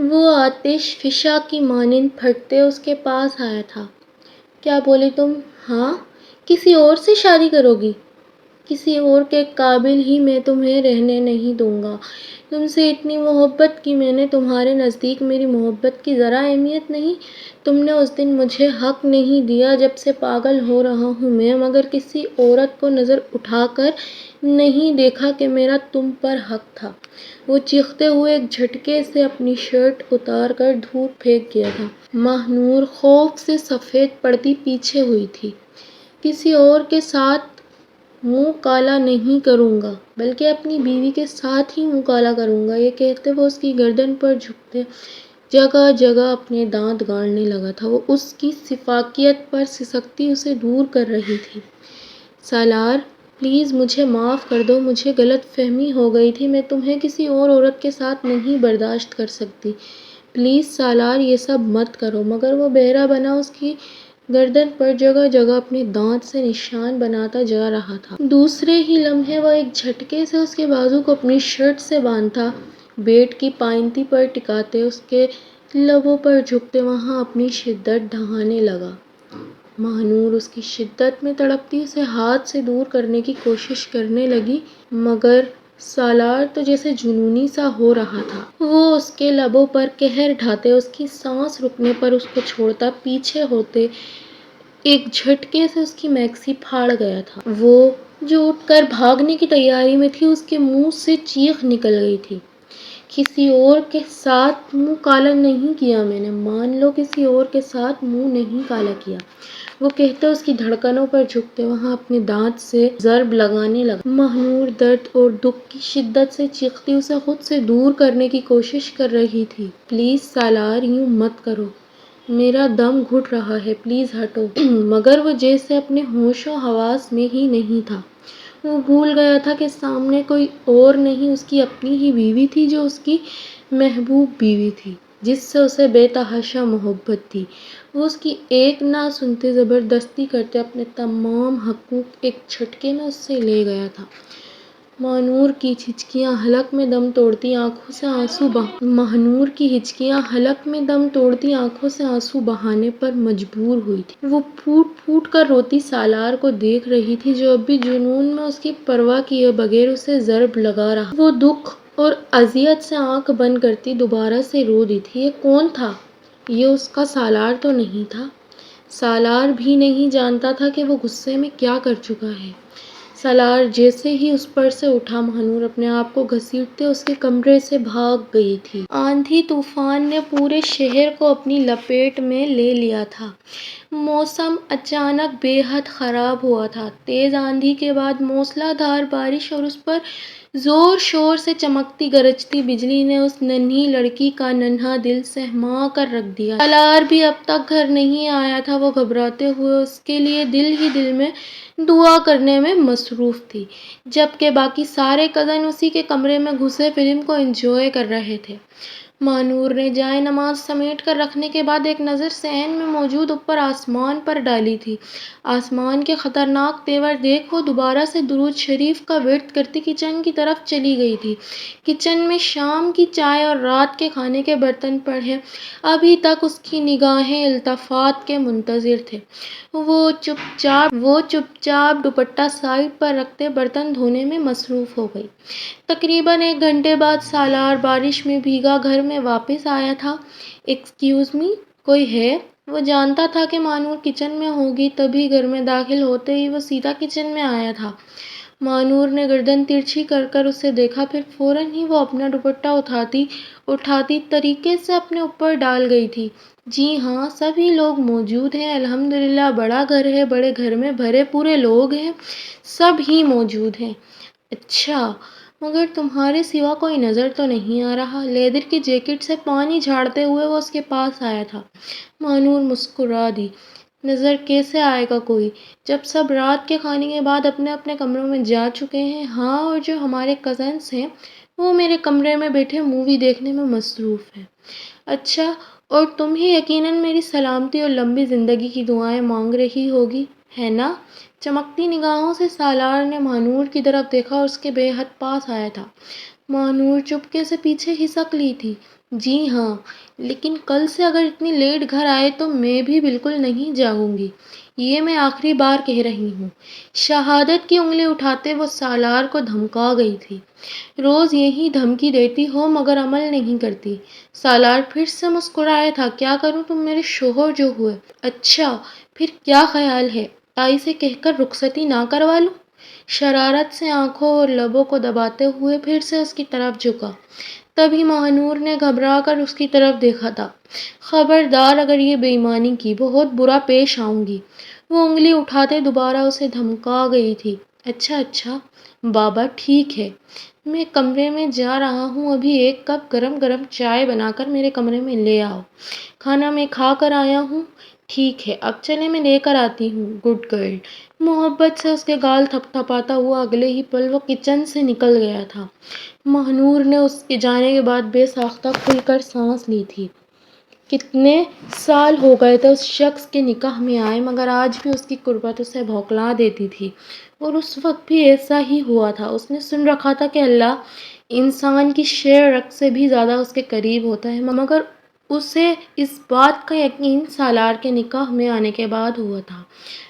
وہ آتش فشاں کی مانند پھٹتے اس کے پاس آیا تھا۔ کیا بولی تم؟ ہاں، کسی اور سے شادی کرو گی؟ کسی اور کے قابل ہی میں تمہیں رہنے نہیں دوں گا۔ تم سے اتنی محبت کی میں نے، تمہارے نزدیک میری محبت کی ذرا اہمیت نہیں؟ تم نے اس دن مجھے حق نہیں دیا، جب سے پاگل ہو رہا ہوں میں، مگر کسی عورت کو نظر اٹھا کر نہیں دیکھا کہ میرا تم پر حق تھا۔ وہ چیختے ہوئے ایک جھٹکے سے اپنی شرٹ اتار کر دور پھینک گیا تھا۔ ماہ نور خوف سے سفید پڑتی پیچھے ہوئی تھی۔ کسی اور کے ساتھ منہ کالا نہیں کروں گا، بلکہ اپنی بیوی کے ساتھ ہی منہ کالا کروں گا۔ یہ کہتے وہ اس کی گردن پر جھکتے جگہ جگہ اپنے دانت گاڑنے لگا تھا۔ وہ اس کی شفقیت پر سسکتی اسے دور کر رہی تھی۔ سالار، پلیز مجھے معاف کر دو، مجھے غلط فہمی ہو گئی تھی، میں تمہیں کسی اور عورت کے ساتھ نہیں برداشت کر سکتی۔ پلیز سالار، یہ سب مت کرو۔ مگر وہ بہرا بنا اس کی گردن پر جگہ جگہ اپنے دانت سے نشان بناتا جا رہا تھا۔ دوسرے ہی لمحے وہ ایک جھٹکے سے اس کے بازو کو اپنی شرٹ سے باندھتا، بیٹ کی پائنتی پر ٹکاتے، اس کے لبوں پر جھکتے وہاں اپنی شدت ڈھانے لگا۔ ماہ نور اس کی شدت میں تڑپتی اسے ہاتھ سے دور کرنے کی کوشش کرنے لگی، مگر سالار تو جیسے جنونی سا ہو رہا تھا۔ وہ اس کے لبوں پر قہر ڈھاتے، اس کی سانس رکنے پر اس کو چھوڑتا، پیچھے ہوتے ایک جھٹکے سے اس کی میکسی پھاڑ گیا تھا۔ وہ جو اٹھ کر بھاگنے کی تیاری میں تھی، اس کے منہ سے چیخ نکل گئی تھی۔ کسی اور کے ساتھ منہ کالا نہیں کیا میں نے، مان لو کسی اور کے ساتھ منہ نہیں کالا کیا۔ وہ کہتے اس کی دھڑکنوں پر جھکتے وہاں اپنے دانت سے ضرب لگانے لگا۔ ماہ نور درد اور دکھ کی شدت سے چیختی اسے خود سے دور کرنے کی کوشش کر رہی تھی۔ پلیز سالار، یوں مت کرو، میرا دم گھٹ رہا ہے، پلیز ہٹو۔ مگر وہ جیسے اپنے ہوش و حواس میں ہی نہیں تھا۔ وہ بھول گیا تھا کہ سامنے کوئی اور نہیں، اس کی اپنی ہی بیوی تھی، جو اس کی محبوب بیوی تھی، جس سے اسے بے تحاشا محبت تھی۔ وہ اس کی ایک نہ سنتے، زبردستی کرتے اپنے تمام حقوق ایک جھٹکے میں اس سے لے گیا تھا۔ ماہ نور کی ہچکیاں حلق میں دم توڑتی آنکھوں سے آنسو بہانے پر مجبور ہوئی تھی۔ وہ پھوٹ پھوٹ کر روتی سالار کو دیکھ رہی تھی، جو اب بھی جنون میں اس کی پرواہ کیے بغیر اسے ضرب لگا رہا۔ وہ دکھ اور اذیت سے آنکھ بند کرتی دوبارہ سے رو دی تھی۔ یہ کون تھا؟ یہ اس کا سالار تو نہیں تھا۔ سالار بھی نہیں جانتا تھا کہ وہ غصے میں کیا کر چکا ہے۔ سالار جیسے ہی اس پر سے اٹھا، ماہ نور اپنے آپ کو گھسیٹتے اس کے کمرے سے بھاگ گئی تھی۔ آندھی طوفان نے پورے شہر کو اپنی لپیٹ میں لے لیا تھا۔ موسم اچانک بے حد خراب ہوا تھا۔ تیز آندھی کے بعد موسلا دھار بارش اور اس پر زور شور سے چمکتی گرجتی بجلی نے اس ننھی لڑکی کا ننھا دل سہما کر رکھ دیا۔ سالار بھی اب تک گھر نہیں آیا تھا۔ وہ گھبراتے ہوئے اس کے لیے دل ہی دل میں دعا کرنے میں مصروف تھی، جبکہ باقی سارے کزن اسی کے کمرے میں گھسے فلم کو انجوائے کر رہے تھے۔ ماہ نور نے جائے نماز سمیٹ کر رکھنے کے بعد ایک نظر صحن میں موجود اوپر آسمان پر ڈالی تھی۔ آسمان کے خطرناک تیور دیکھ وہ دوبارہ سے درود شریف کا ورد کرتی کچن کی طرف چلی گئی تھی۔ کچن میں شام کی چائے اور رات کے کھانے کے برتن پڑے ابھی تک اس کی نگاہیں التفات کے منتظر تھے۔ وہ چپ چاپ دوپٹہ سائیڈ پر رکھتے برتن دھونے میں مصروف ہو گئی۔ تقریباً 1 گھنٹے بعد سالار بارش میں بھیگا گھر میں واپس آیا تھا۔ ایکسکیوز می، کوئی ہے؟ وہ جانتا تھا کہ ماہ نور کچن میں ہوگی، تبھی گھر میں داخل ہوتے ہی وہ سیدھا کچن میں آیا تھا۔ ماہ نور نے گردن ترچھی کر کر اسے دیکھا، پھر فوراً ہی وہ اپنا دوپٹہ اٹھاتی طریقے سے اپنے اوپر ڈال گئی تھی۔ جی ہاں، سبھی لوگ موجود ہیں، الحمدللہ، بڑا گھر ہے، بڑے گھر میں بھرے پورے لوگ ہیں، سب ہی موجود ہیں۔ اچھا، مگر تمہارے سوا کوئی نظر تو نہیں آ رہا۔ لیدر کی جیکٹ سے پانی جھاڑتے ہوئے وہ اس کے پاس آیا تھا۔ ماہ نور مسکرا دی۔ نظر کیسے آئے گا کوئی، جب سب رات کے کھانے کے بعد اپنے اپنے کمروں میں جا چکے ہیں؟ ہاں، اور جو ہمارے کزنز ہیں وہ میرے کمرے میں بیٹھے مووی دیکھنے میں مصروف ہیں۔ اچھا، اور تم ہی یقیناً میری سلامتی اور لمبی زندگی کی دعائیں مانگ رہی ہوگی، ہے نا؟ چمکتی نگاہوں سے سالار نے ماہ نور کی طرف دیکھا اور اس کے بے حد پاس آیا تھا۔ ماہ نور چپکے سے پیچھے کھسک لی تھی۔ جی ہاں، لیکن کل سے اگر اتنی لیٹ گھر آئے تو میں بھی بالکل نہیں جاگوں گی، یہ میں آخری بار کہہ رہی ہوں۔ شہادت کی انگلی اٹھاتے وہ سالار کو دھمکا گئی تھی۔ روز یہی دھمکی دیتی ہو مگر عمل نہیں کرتی۔ سالار پھر سے مسکرایا تھا۔ کیا کروں، تم میرے شوہر جو ہوئے۔ اچھا، پھر کیا خیال ہے، تائی سے کہہ کر رخصتی نہ کروا لوں؟ شرارت سے آنکھوں اور لبوں کو دباتے ہوئے پھر سے اس کی طرف جھکا۔ تبھی ماہنور نے گھبرا کر اس کی طرف دیکھا تھا۔ خبردار، اگر یہ بے ایمانی کی، بہت برا پیش آؤں گی۔ وہ انگلی اٹھاتے دوبارہ اسے دھمکا گئی تھی۔ اچھا اچھا بابا، ٹھیک ہے، میں کمرے میں جا رہا ہوں، ابھی ایک کپ گرم گرم چائے بنا کر میرے کمرے میں لے آؤ۔ کھانا میں کھا کر آیا ہوں۔ ٹھیک ہے، اب چلے میں لے کر آتی ہوں۔ Good girl. محبت سے اس کے گال تھپ تھپاتا ہوا اگلے ہی پل وہ کچن سے نکل گیا تھا۔ ماہنور نے اس کے جانے کے بعد بے ساختہ کھل کر سانس لی تھی۔ کتنے سال ہو گئے تھے اس شخص کے نکاح میں آئے، مگر آج بھی اس کی قربت اسے بھونکلا دیتی تھی، اور اس وقت بھی ایسا ہی ہوا تھا۔ اس نے سن رکھا تھا کہ اللہ انسان کی شعر رگ سے بھی زیادہ اس کے قریب ہوتا ہے، مگر اسے اس بات کا یقین سالار کے نکاح میں آنے کے بعد ہوا تھا،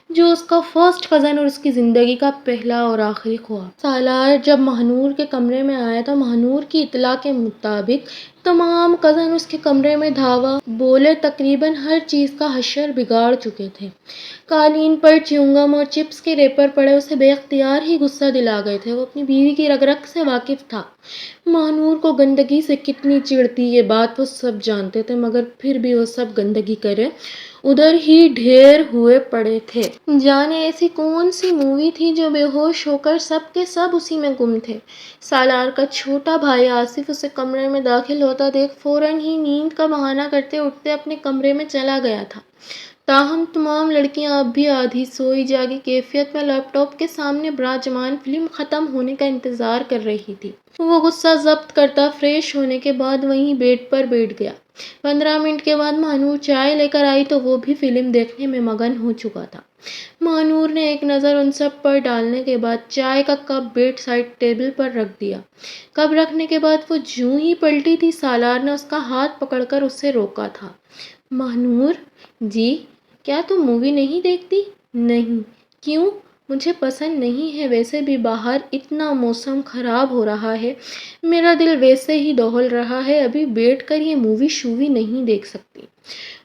جو اس کا فرسٹ کزن اور اس کی زندگی کا پہلا اور آخری خواب۔ سالار جب ماہنور کے کمرے میں آیا تو ماہنور کی اطلاع کے مطابق تمام کزن اس کے کمرے میں دھاوا بولے تقریباً ہر چیز کا حشر بگاڑ چکے تھے۔ قالین پر چیونگم اور چپس کے ریپر پڑے اسے بے اختیار ہی غصہ دلا گئے تھے۔ وہ اپنی بیوی کی رگ رگ سے واقف تھا۔ ماہنور کو گندگی سے کتنی چڑتی یہ بات وہ سب جانتے تھے، مگر پھر بھی وہ سب گندگی کرے ادھر ہی ڈھیر ہوئے پڑے تھے۔ جانے ایسی کون سی مووی تھی جو بے ہوش ہو کر سب کے سب اسی میں گم تھے۔ سالار کا چھوٹا بھائی آصف اسے کمرے میں داخل ہوتا دیکھ فوراً ہی نیند کا بہانہ کرتے اٹھتے اپنے کمرے میں چلا گیا تھا۔ تاہم تمام لڑکیاں اب بھی آدھی سوئی جاگی کیفیت میں لیپ ٹاپ کے سامنے براجمان فلم ختم ہونے کا انتظار کر رہی تھی۔ وہ غصہ ضبط کرتا فریش ہونے کے بعد وہیں بیڈ پر بیٹھ گیا۔ 15 منٹ کے بعد ماہنور چائے لے کر آئی تو وہ بھی فلم دیکھنے میں مگن ہو چکا تھا۔ ماہنور نے ایک نظر ان سب پر ڈالنے کے بعد چائے کا کپ بیڈ سائڈ ٹیبل پر رکھ دیا۔ کپ رکھنے کے بعد وہ جوں ہی پلٹی تھی، سالار نے اس کا ہاتھ پکڑ کر اسے روکا تھا۔ ماہنور جی، کیا تم مووی نہیں دیکھتی؟ نہیں۔ کیوں؟ مجھے پسند نہیں ہے، ویسے بھی باہر اتنا موسم خراب ہو رہا ہے، میرا دل ویسے ہی دہل رہا ہے، ابھی بیٹھ کر یہ مووی شووی نہیں دیکھ سکتی۔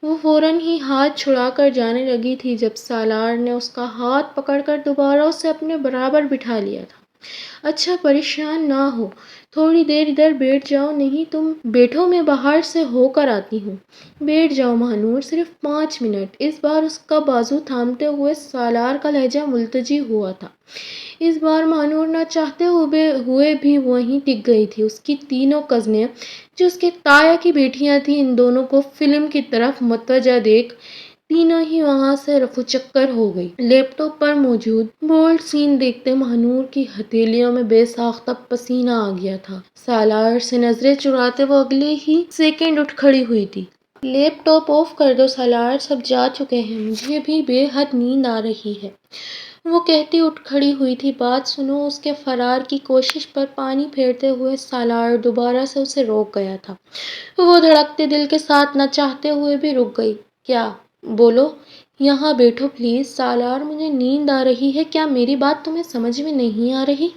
وہ فوراً ہی ہاتھ چھڑا کر جانے لگی تھی جب سالار نے اس کا ہاتھ پکڑ کر دوبارہ اسے اپنے برابر بٹھا لیا تھا۔ اچھا، پریشان نہ ہو، تھوڑی دیر ادھر بیٹھ جاؤ، نہیں تم بیٹھو، میں باہر سے ہو کر آتی ہوں۔ بیٹھ جاؤ ماہنور، صرف 5 منٹ۔ اس بار اس کا بازو تھامتے ہوئے سالار کا لہجہ ملتجی ہوا تھا۔ اس بار ماہنور نہ چاہتے ہوئے بھی وہیں ٹک گئی تھی۔ اس کی تینوں کزنیں جو اس کے تایا کی بیٹیاں تھیں، ان دونوں کو فلم کی طرف متوجہ دیکھ تینوں ہی وہاں سے رفو چکر ہو گئی۔ لیپ ٹاپ پر موجود بولڈ سین دیکھتے ماہنور کی ہتھیلیوں میں بے ساختہ پسینہ آ گیا تھا۔ سالار سے نظریں چراتے وہ اگلے ہی سیکنڈ اٹھ کھڑی ہوئی تھی۔ لیپ ٹاپ آف کر دو سالار، سب جا چکے ہیں، مجھے بھی بے حد نیند آ رہی ہے، وہ کہتی اٹھ کھڑی ہوئی تھی۔ بات سنو، اس کے فرار کی کوشش پر پانی پھیرتے ہوئے سالار دوبارہ سے اسے روک گیا تھا۔ وہ دھڑکتے دل کے ساتھ نہ چاہتے ہوئے بھی رک گئی۔ کیا؟ بولو۔ یہاں بیٹھو پلیز۔ سالار، مجھے نیند آ رہی ہے، کیا میری بات تمہیں سمجھ میں نہیں آ رہی؟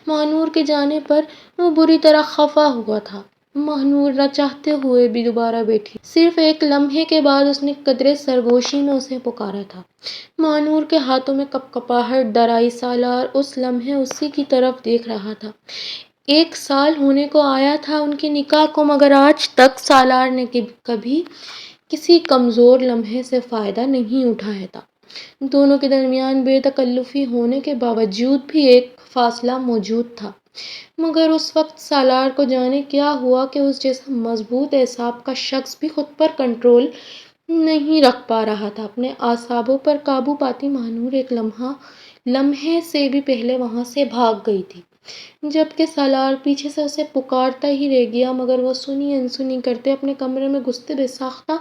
ماہنور کے جانے پر وہ بری طرح خفا ہوا تھا۔ ماہنور نہ چاہتے ہوئے بھی دوبارہ بیٹھی۔ صرف ایک لمحے کے بعد اس نے قدرے سرگوشی میں اسے پکارا تھا۔ ماہنور کے ہاتھوں میں کپ کپاہٹ در آئی۔ سالار اس لمحے اسی کی طرف دیکھ رہا تھا۔ 1 سال ہونے کو آیا تھا ان کے نکاح کو، مگر آج تک سالار نے کبھی کسی کمزور لمحے سے فائدہ نہیں اٹھایا تھا۔ دونوں کے درمیان بے تکلفی ہونے کے باوجود بھی ایک فاصلہ موجود تھا، مگر اس وقت سالار کو جانے کیا ہوا کہ اس جیسا مضبوط اعصاب کا شخص بھی خود پر کنٹرول نہیں رکھ پا رہا تھا۔ اپنے اعصابوں پر قابو پاتی ماہنور ایک لمحے سے بھی پہلے وہاں سے بھاگ گئی تھی، جبکہ سالار پیچھے سے اسے پکارتا ہی رہ گیا، مگر وہ سنی انسنی کرتے اپنے کمرے میں گھستے بے ساختہ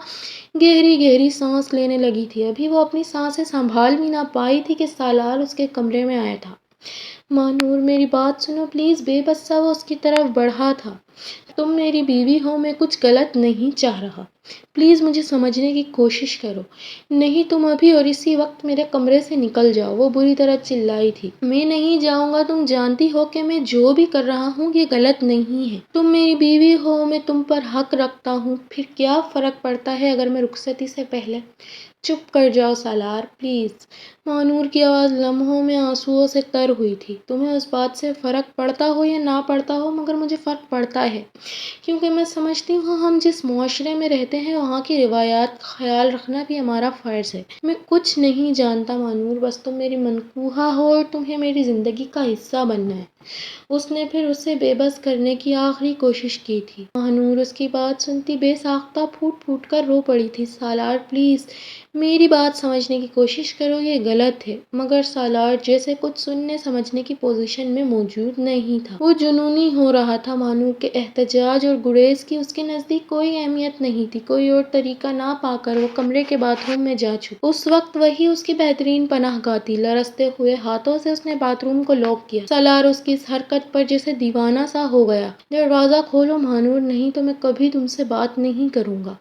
گہری گہری سانس لینے لگی تھی۔ ابھی وہ اپنی سانسیں سنبھال بھی نہ پائی تھی کہ سالار اس کے کمرے میں آیا تھا۔ ماہنور، میری بات سنو پلیز۔ بے بس سا وہ اس کی طرف بڑھا تھا۔ تم میری بیوی ہو، میں کچھ غلط نہیں چاہ رہا، پلیز مجھے سمجھنے کی کوشش کرو، نہیں تم ابھی اور اسی وقت میرے کمرے سے نکل جاؤ۔ وہ بری طرح چلائی تھی۔ میں نہیں جاؤں گا، تم جانتی ہو کہ میں جو بھی کر رہا ہوں یہ غلط نہیں ہے، تم میری بیوی ہو، میں تم پر حق رکھتا ہوں، پھر کیا فرق پڑتا ہے اگر میں رخصتی سے پہلے… چپ کر جاؤ سالار پلیز۔ مانور کی آواز لمحوں میں آنسوؤں سے تر ہوئی تھی۔ تمہیں اس بات سے فرق پڑتا ہو یا نہ پڑتا ہو، مگر مجھے فرق پڑتا ہے، کیونکہ میں سمجھتی ہوں ہم جس معاشرے میں رہتے ہیں وہاں کی روایات کا خیال رکھنا بھی ہمارا فرض ہے۔ میں کچھ نہیں جانتا مانور، بس تم میری منقوہ ہو اور تمہیں میری زندگی کا حصہ بننا ہے۔ اس نے پھر اسے بے بس کرنے کی آخری کوشش کی تھی۔ مانور اس کی بات سنتی بے ساختہ پھوٹ پھوٹ کر رو پڑی تھی۔ سالار پلیز میری بات سمجھنے کی کوشش کرو، یہ غلط ہے۔ مگر سالار جیسے کچھ سننے سمجھنے کی پوزیشن میں موجود نہیں تھا۔ وہ جنونی ہو رہا تھا۔ مانور کے احتجاج اور گریز کی اس کے نزدیک کوئی اہمیت نہیں تھی۔ کوئی اور طریقہ نہ پا کر وہ کمرے کے باتھ روم میں جا چھپی۔ اس وقت وہی اس کی بہترین پناہ گاہ تھی۔ لرزتے ہوئے ہاتھوں سے اس نے باتھ روم کو لاک کیا۔ سالار اس کی اس حرکت پر جیسے دیوانہ سا ہو گیا۔ دروازہ کھولو مانور، نہیں تو میں کبھی تم سے بات نہیں کروں گا۔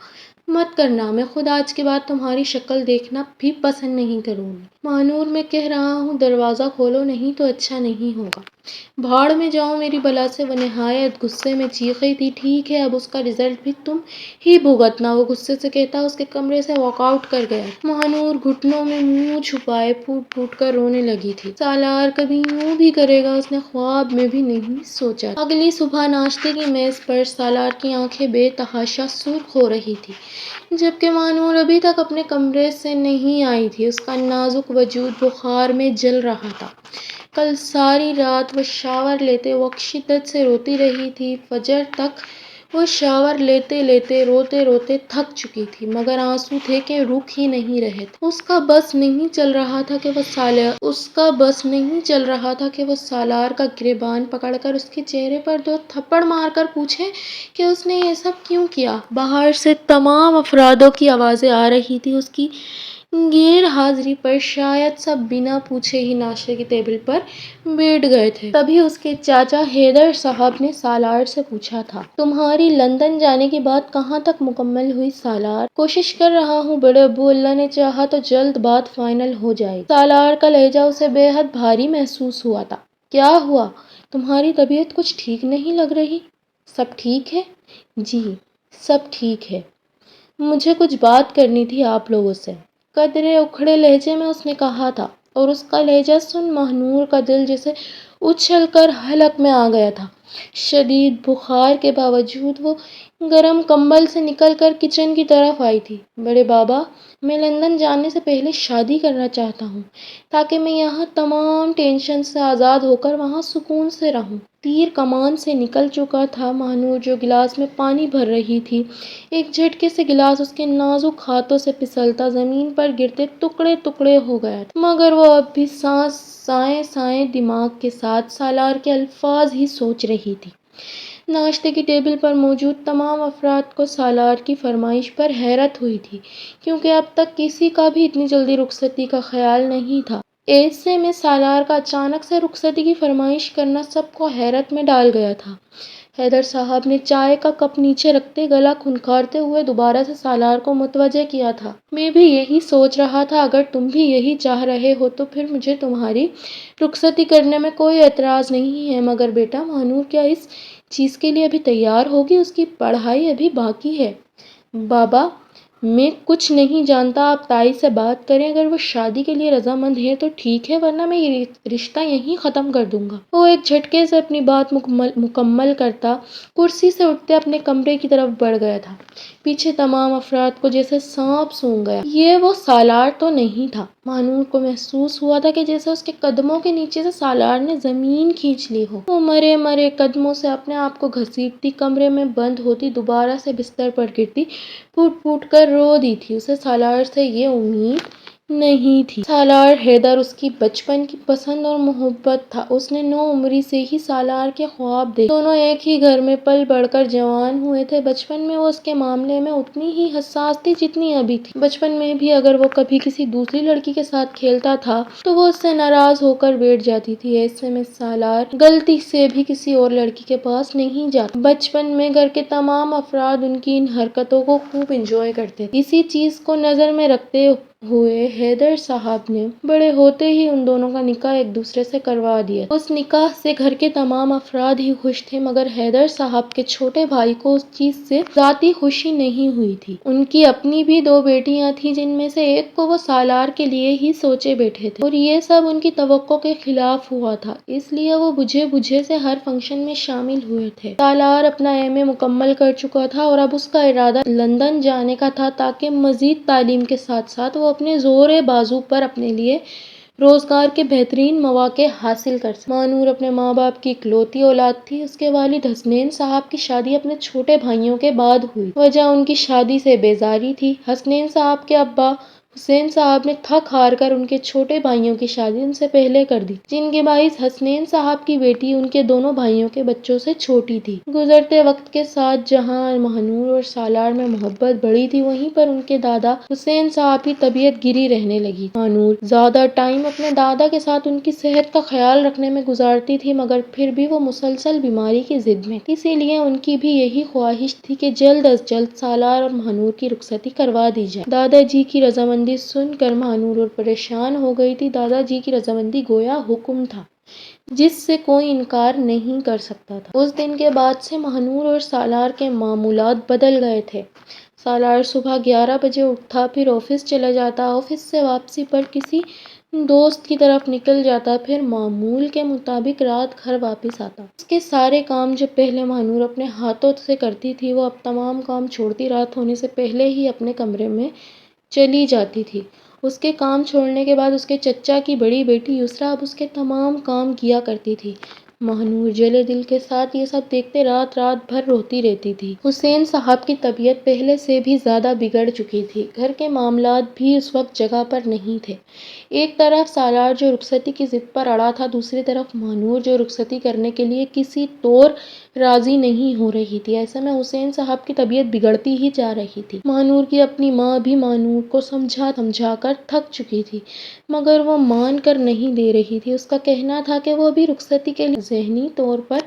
مت کرنا، میں خود آج کے بعد تمہاری شکل دیکھنا بھی پسند نہیں کروں گی۔ مانور میں کہہ رہا ہوں دروازہ کھولو، نہیں تو اچھا نہیں ہوگا۔ بھاڑ میں جاؤ میری بلا سے۔ وہ نہایت غصے میں چیخی تھی۔ ٹھیک ہے، اب اس کا رزلٹ بھی تم ہی بھگتنا، وہ غصے سے کہتا اس کے کمرے سے واک آؤٹ کر گیا۔ مانور گھٹنوں میں منہ چھپائے پھوٹ پھوٹ کر رونے لگی تھی۔ سالار کبھی یوں بھی کرے گا اس نے خواب میں بھی نہیں سوچا تھا۔ اگلی صبح ناشتے کی میز پر سالار کی آنکھیں بے تحاشا سرخ ہو رہی تھی، جبکہ مانور ابھی تک اپنے کمرے سے نہیں آئی تھی۔ اس کا نازک وجود بخار میں جل رہا تھا۔ کل ساری رات وہ شاور لیتے وقت شدت سے روتی رہی تھی۔ فجر تک وہ شاور لیتے لیتے روتے روتے تھک چکی تھی، مگر آنسو تھے کہ رک ہی نہیں رہے تھے۔ اس کا بس نہیں چل رہا تھا کہ وہ سالار کا گریبان پکڑ کر اس کے چہرے پر 2 تھپڑ مار کر پوچھے کہ اس نے یہ سب کیوں کیا۔ باہر سے تمام افرادوں کی آوازیں آ رہی تھی۔ اس کی غیر حاضری پر شاید سب بنا پوچھے ہی ناشتے کی ٹیبل پر بیٹھ گئے تھے۔ تبھی اس کے چاچا حیدر صاحب نے سالار سے پوچھا تھا، تمہاری لندن جانے کی بات کہاں تک مکمل ہوئی سالار؟ کوشش کر رہا ہوں بڑے ابو، اللہ نے چاہا تو جلد بات فائنل ہو جائے گی۔ سالار کا لہجہ اسے بے حد بھاری محسوس ہوا تھا۔ کیا ہوا؟ تمہاری طبیعت کچھ ٹھیک نہیں لگ رہی؟ سب ٹھیک ہے؟ جی سب ٹھیک ہے، مجھے کچھ بات کرنی تھی آپ لوگوں سے، قدرے اکھڑے لہجے میں اس نے کہا تھا، اور اس کا لہجہ سن مانور کا دل جیسے اچھل کر حلق میں آ گیا تھا۔ شدید بخار کے باوجود وہ گرم کمبل سے نکل کر کچن کی طرف آئی تھی۔ بڑے بابا، میں لندن جانے سے پہلے شادی کرنا چاہتا ہوں، تاکہ میں یہاں تمام ٹینشن سے آزاد ہو کر وہاں سکون سے رہوں۔ تیر کمان سے نکل چکا تھا۔ مانور جو گلاس میں پانی بھر رہی تھی، ایک جھٹکے سے گلاس اس کے نازک ہاتھوں سے پھسلتا زمین پر گرتے ٹکڑے ٹکڑے ہو گیا تھا، مگر وہ اب بھی سائیں سائیں دماغ کے ساتھ سالار کے الفاظ ہی سوچ رہی تھی۔ ناشتے کی ٹیبل پر موجود تمام افراد کو سالار کی فرمائش پر حیرت ہوئی تھی، کیونکہ اب تک کسی کا بھی اتنی جلدی رخصتی کا خیال نہیں تھا۔ ایسے میں سالار کا اچانک سے رخصتی کی فرمائش کرنا سب کو حیرت میں ڈال گیا تھا۔ حیدر صاحب نے چائے کا کپ نیچے رکھتے گلا کھنکھارتے ہوئے دوبارہ سے سالار کو متوجہ کیا تھا۔ میں بھی یہی سوچ رہا تھا، اگر تم بھی یہی چاہ رہے ہو تو پھر مجھے تمہاری رخصتی کرنے میں کوئی اعتراض نہیں ہے، مگر بیٹا مانور کیا اس چیز کے لیے ابھی تیار ہوگی؟ اس کی پڑھائی ابھی باقی ہے۔ بابا میں کچھ نہیں جانتا، آپ تائی سے بات کریں، اگر وہ شادی کے لیے رضامند ہے تو ٹھیک ہے، ورنہ میں یہ رشتہ یہیں ختم کر دوں گا۔ وہ ایک جھٹکے سے اپنی بات مکمل کرتا کرسی سے اٹھتے اپنے کمرے کی طرف بڑھ گیا تھا۔ پیچھے تمام افراد کو جیسے سانپ سونگھ گیا۔ یہ وہ سالار تو نہیں تھا۔ مانور کو محسوس ہوا تھا کہ جیسے اس کے قدموں کے نیچے سے سالار نے زمین کھینچ لی ہو۔ وہ مرے مرے قدموں سے اپنے آپ کو گھسیٹتی کمرے میں بند ہوتی، دوبارہ سے بستر پر گرتی، پھوٹ پھوٹ کر رو دی تھی۔ اسے سالار سے یہ امید نہیں تھی۔ سالار حیدر اس کی بچپن کی پسند اور محبت تھا۔ اس نے 9 عمری سے ہی سالار کے خواب دیکھے۔ دونوں ایک ہی گھر میں پل بڑھ کر جوان ہوئے تھے۔ بچپن میں وہ اس کے معاملے میں اتنی ہی حساس تھی جتنی ابھی تھی۔ بچپن میں بھی اگر وہ کبھی کسی دوسری لڑکی کے ساتھ کھیلتا تھا تو وہ اس سے ناراض ہو کر بیٹھ جاتی تھی۔ ایسے میں سالار غلطی سے بھی کسی اور لڑکی کے پاس نہیں جاتا۔ بچپن میں گھر کے تمام افراد ان کی ان حرکتوں کو خوب انجوائے کرتے تھے۔ اسی چیز کو نظر میں رکھتے ہوئے حیدر صاحب نے بڑے ہوتے ہی ان دونوں کا نکاح ایک دوسرے سے کروا دیا۔ اس نکاح سے گھر کے تمام افراد ہی خوش تھے، مگر حیدر صاحب کے چھوٹے بھائی کو اس چیز سے ذاتی خوشی نہیں ہوئی تھی۔ ان کی اپنی بھی 2 بیٹیاں تھیں، جن میں سے ایک کو وہ سالار کے لیے ہی سوچے بیٹھے تھے، اور یہ سب ان کی توقع کے خلاف ہوا تھا، اس لیے وہ بجھے بجھے سے ہر فنکشن میں شامل ہوئے تھے۔ سالار اپنا ایم اے مکمل کر چکا تھا اور اب اس کا ارادہ لندن جانے کا تھا تاکہ مزید تعلیم کے ساتھ ساتھ وہ اپنے زور بازو پر اپنے لیے روزگار کے بہترین مواقع حاصل کر سکے۔ مانور اپنے ماں باپ کی اکلوتی اولاد تھی۔ اس کے والد حسنین صاحب کی شادی اپنے چھوٹے بھائیوں کے بعد ہوئی۔ وجہ ان کی شادی سے بیزاری تھی۔ حسنین صاحب کے ابا حسین صاحب نے تھک ہار کر ان کے چھوٹے بھائیوں کی شادی ان سے پہلے کر دی، جن کے باعث حسنین صاحب کی بیٹی ان کے دونوں بھائیوں کے بچوں سے چھوٹی تھی۔ گزرتے وقت کے ساتھ جہاں مہنور اور سالار میں محبت بڑھی تھی، وہیں پر ان کے دادا حسین صاحب کی طبیعت گری رہنے لگی۔ مہنور زیادہ ٹائم اپنے دادا کے ساتھ ان کی صحت کا خیال رکھنے میں گزارتی تھی، مگر پھر بھی وہ مسلسل بیماری کی ضد میں تھی۔ اسی لیے ان کی بھی یہی خواہش تھی کہ جلد از جلد سالار اور مہنور کی رخصتی کروا دی جائے۔ دادا جی کی رضامندی سن کر مہنور اور پریشان ہو گئی تھی۔ دادا جی کی رضامندی گویا حکم تھا جس سے کوئی انکار نہیں کر سکتا تھا۔ اس دن کے بعد سے مہنور اور سالار کے معمولات بدل گئے تھے۔ سالار صبح 11 بجے اٹھتا، پھر آفس چلا جاتا، آفس سے واپسی پر کسی دوست کی طرف نکل جاتا، پھر معمول کے مطابق رات گھر واپس آتا۔ اس کے سارے کام جو پہلے مہنور اپنے ہاتھوں سے کرتی تھی، وہ اب تمام کام چھوڑتی رات ہونے سے پہلے ہی اپنے کمرے میں چلی جاتی تھی۔ اس کے کام چھوڑنے کے بعد اس کے چچا کی بڑی بیٹی یسریٰ اب اس کے تمام کام کیا کرتی تھی۔ مہنور جلے دل کے ساتھ یہ سب دیکھتے رات رات بھر روتی رہتی تھی۔ حسین صاحب کی طبیعت پہلے سے بھی زیادہ بگڑ چکی تھی۔ گھر کے معاملات بھی اس وقت جگہ پر نہیں تھے۔ ایک طرف سالار جو رخصتی کی ضد پر اڑا تھا، دوسری طرف مہنور جو رخصتی کرنے کے لیے کسی طور راضی نہیں ہو رہی تھی۔ ایسے میں حسین صاحب کی طبیعت بگڑتی ہی جا رہی تھی۔ مہنور کی اپنی ماں بھی مہنور کو سمجھا سمجھا کر تھک چکی تھی، مگر وہ مان کر نہیں دے رہی تھی۔ اس کا کہنا تھا کہ وہ ابھی رخصتی کے لیے ذہنی طور پر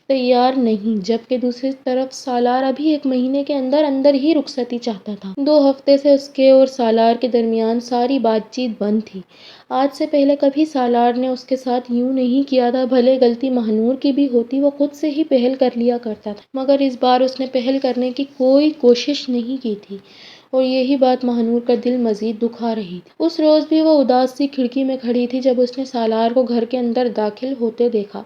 تیار نہیں، جبکہ دوسری طرف سالار ابھی 1 مہینے کے اندر اندر ہی رخصتی چاہتا تھا۔ 2 ہفتے سے اس کے اور سالار کے درمیان ساری بات چیت بند تھی۔ آج سے پہلے کبھی سالار نے اس کے ساتھ یوں نہیں کیا تھا۔ بھلے غلطی مہنور کی بھی ہوتی، وہ خود سے ہی پہل کر لیا کرتا تھا، مگر اس بار اس نے پہل کرنے کی کوئی کوشش نہیں کی تھی، اور یہی بات مہنور کا دل مزید دکھا رہی تھی۔ اس روز بھی وہ اداس سی کھڑکی میں کھڑی تھی جب اس نے سالار کو گھر کے اندر داخل ہوتے دیکھا۔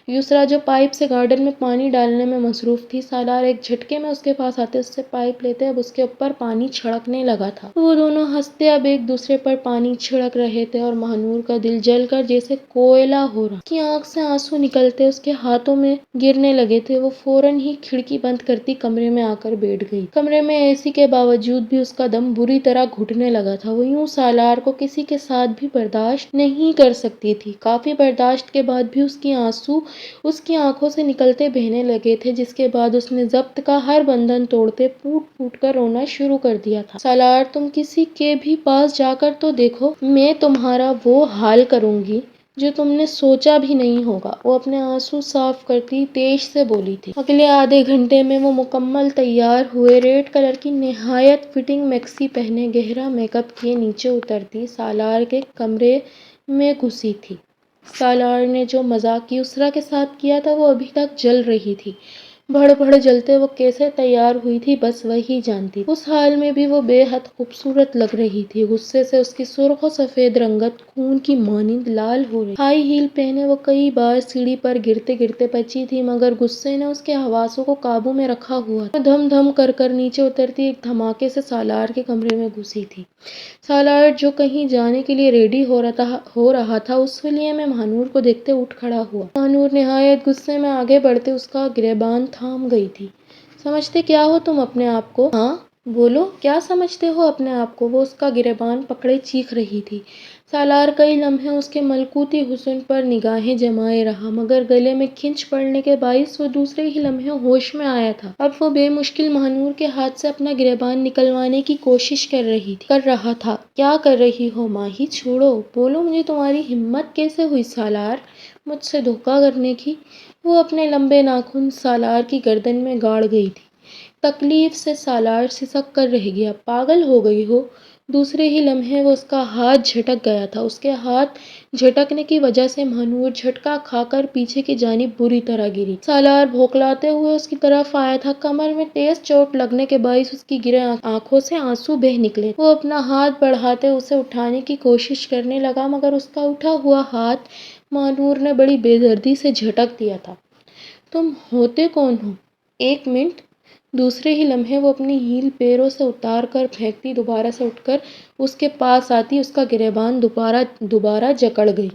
یسریٰ جو پائپ سے گارڈن میں پانی ڈالنے میں مصروف تھی، سالار ایک جھٹکے میں اس کے پاس آتے، اس سے پائپ لیتے، اب اس کے اوپر پانی چھڑکنے لگا تھا۔ وہ دونوں ہنستے اب ایک دوسرے پر پانی چھڑک رہے تھے، اور مہنور کا دل جل کر جیسے کوئلہ ہو رہا۔ اس کی آنکھ سے آنسو نکلتے اس کے ہاتھوں میں گرنے لگے تھے۔ وہ فوراً ہی کھڑکی بند کرتی کمرے میں آ کر بیٹھ گئی۔ کمرے میں اے سی کے باوجود بھی اس کا دم بری طرح گھٹنے لگا تھا۔ وہ یوں سالار کو کسی کے ساتھ بھی برداشت نہیں کر سکتی تھی۔ کافی برداشت کے بعد بھی اس کی آنسو اس کی آنکھوں سے نکلتے بہنے لگے تھے، جس کے بعد اس نے ضبط کا ہر بندھن توڑتے پھوٹ پھوٹ کر رونا شروع کر دیا تھا۔ سالار، تم کسی کے بھی پاس جا کر تو دیکھو، میں تمہارا وہ حال کروں گی جو تم نے سوچا بھی نہیں ہوگا۔ وہ اپنے آنسو صاف کرتی تیش سے بولی تھی۔ اگلے آدھے گھنٹے میں وہ مکمل تیار ہوئے، ریڈ کلر کی نہایت فٹنگ میکسی پہنے، گہرا میک اپ کیے نیچے اترتی سالار کے کمرے میں گھسی تھی۔ سالار نے جو مذاق یسریٰ کے ساتھ کیا تھا، وہ ابھی تک جل رہی تھی۔ بھڑ بھڑ جلتے وہ کیسے تیار ہوئی تھی، بس وہی جانتی۔ اس حال میں بھی وہ بے حد خوبصورت لگ رہی تھی۔ غصے سے اس کی سرخ و سفید رنگت خون کی مانند لال ہو رہی۔ ہائی ہیل پہنے وہ کئی بار سیڑھی پر گرتے گرتے بچی تھی، مگر غصے نے اس کے حواسوں کو قابو میں رکھا ہوا تھا۔ وہ دھم دھم کر کر نیچے اترتی، ایک دھماکے سے سالار کے کمرے میں گھسی تھی۔ سالار جو کہیں جانے کے لیے ریڈی ہو رہا تھا، اس ویلے میں مہنور کو دیکھتے اٹھ کھڑا ہوا۔ مہنور نہایت غصے میں آگے بڑھتے اس کا گریباں تھام گئی تھی۔ سمجھتے کیا ہو تم اپنے آپ کو؟ ہاں، بولو کیا سمجھتے ہو اپنے آپ کو؟ وہ اس کا گریبان پکڑے چیخ رہی تھی۔ سالار کئی لمحے اس کے ملکوتی حسن پر نگاہیں جمائے رہا، مگر گلے میں کھنچ پڑنے کے باعث وہ دوسرے ہی لمحے ہوش میں آیا تھا۔ اب وہ بے مشکل ماہنور کے ہاتھ سے اپنا گریبان نکلوانے کی کوشش کر رہا تھا۔ کیا کر رہی ہو ماہی؟ چھوڑو! بولو مجھے تمہاری ہمت کیسے ہوئی سالار، مجھ سے دھوکہ کرنے کی؟ وہ اپنے لمبے ناخن سالار کی گردن میں گاڑ گئی تھی۔ تکلیف سے سالار سسک کر رہ گیا۔ پاگل ہو گئی ہو؟ دوسرے ہی لمحے وہ اس کا ہاتھ جھٹک گیا تھا۔ اس کے ہاتھ جھٹکنے کی وجہ سے ماہنور جھٹکا کھا کر پیچھے کی جانب بری طرح گری۔ سالار بھوکلاتے ہوئے اس کی طرف آیا تھا۔ کمر میں تیز چوٹ لگنے کے باعث اس کی گرے آنکھوں سے آنسو بہہ نکلے۔ وہ اپنا ہاتھ بڑھاتے اسے اٹھانے کی کوشش کرنے لگا، مگر اس کا اٹھا ہوا ہاتھ ماہنور نے بڑی بے دردی سے جھٹک دیا تھا۔ تم ہوتے کون ہو؟ ایک منٹ! دوسرے ہی لمحے وہ اپنی ہیل پیروں سے اتار کر پھینکتی دوبارہ سے اٹھ کر اس کے پاس آتی، اس کا گریبان دوبارہ جکڑ گئی۔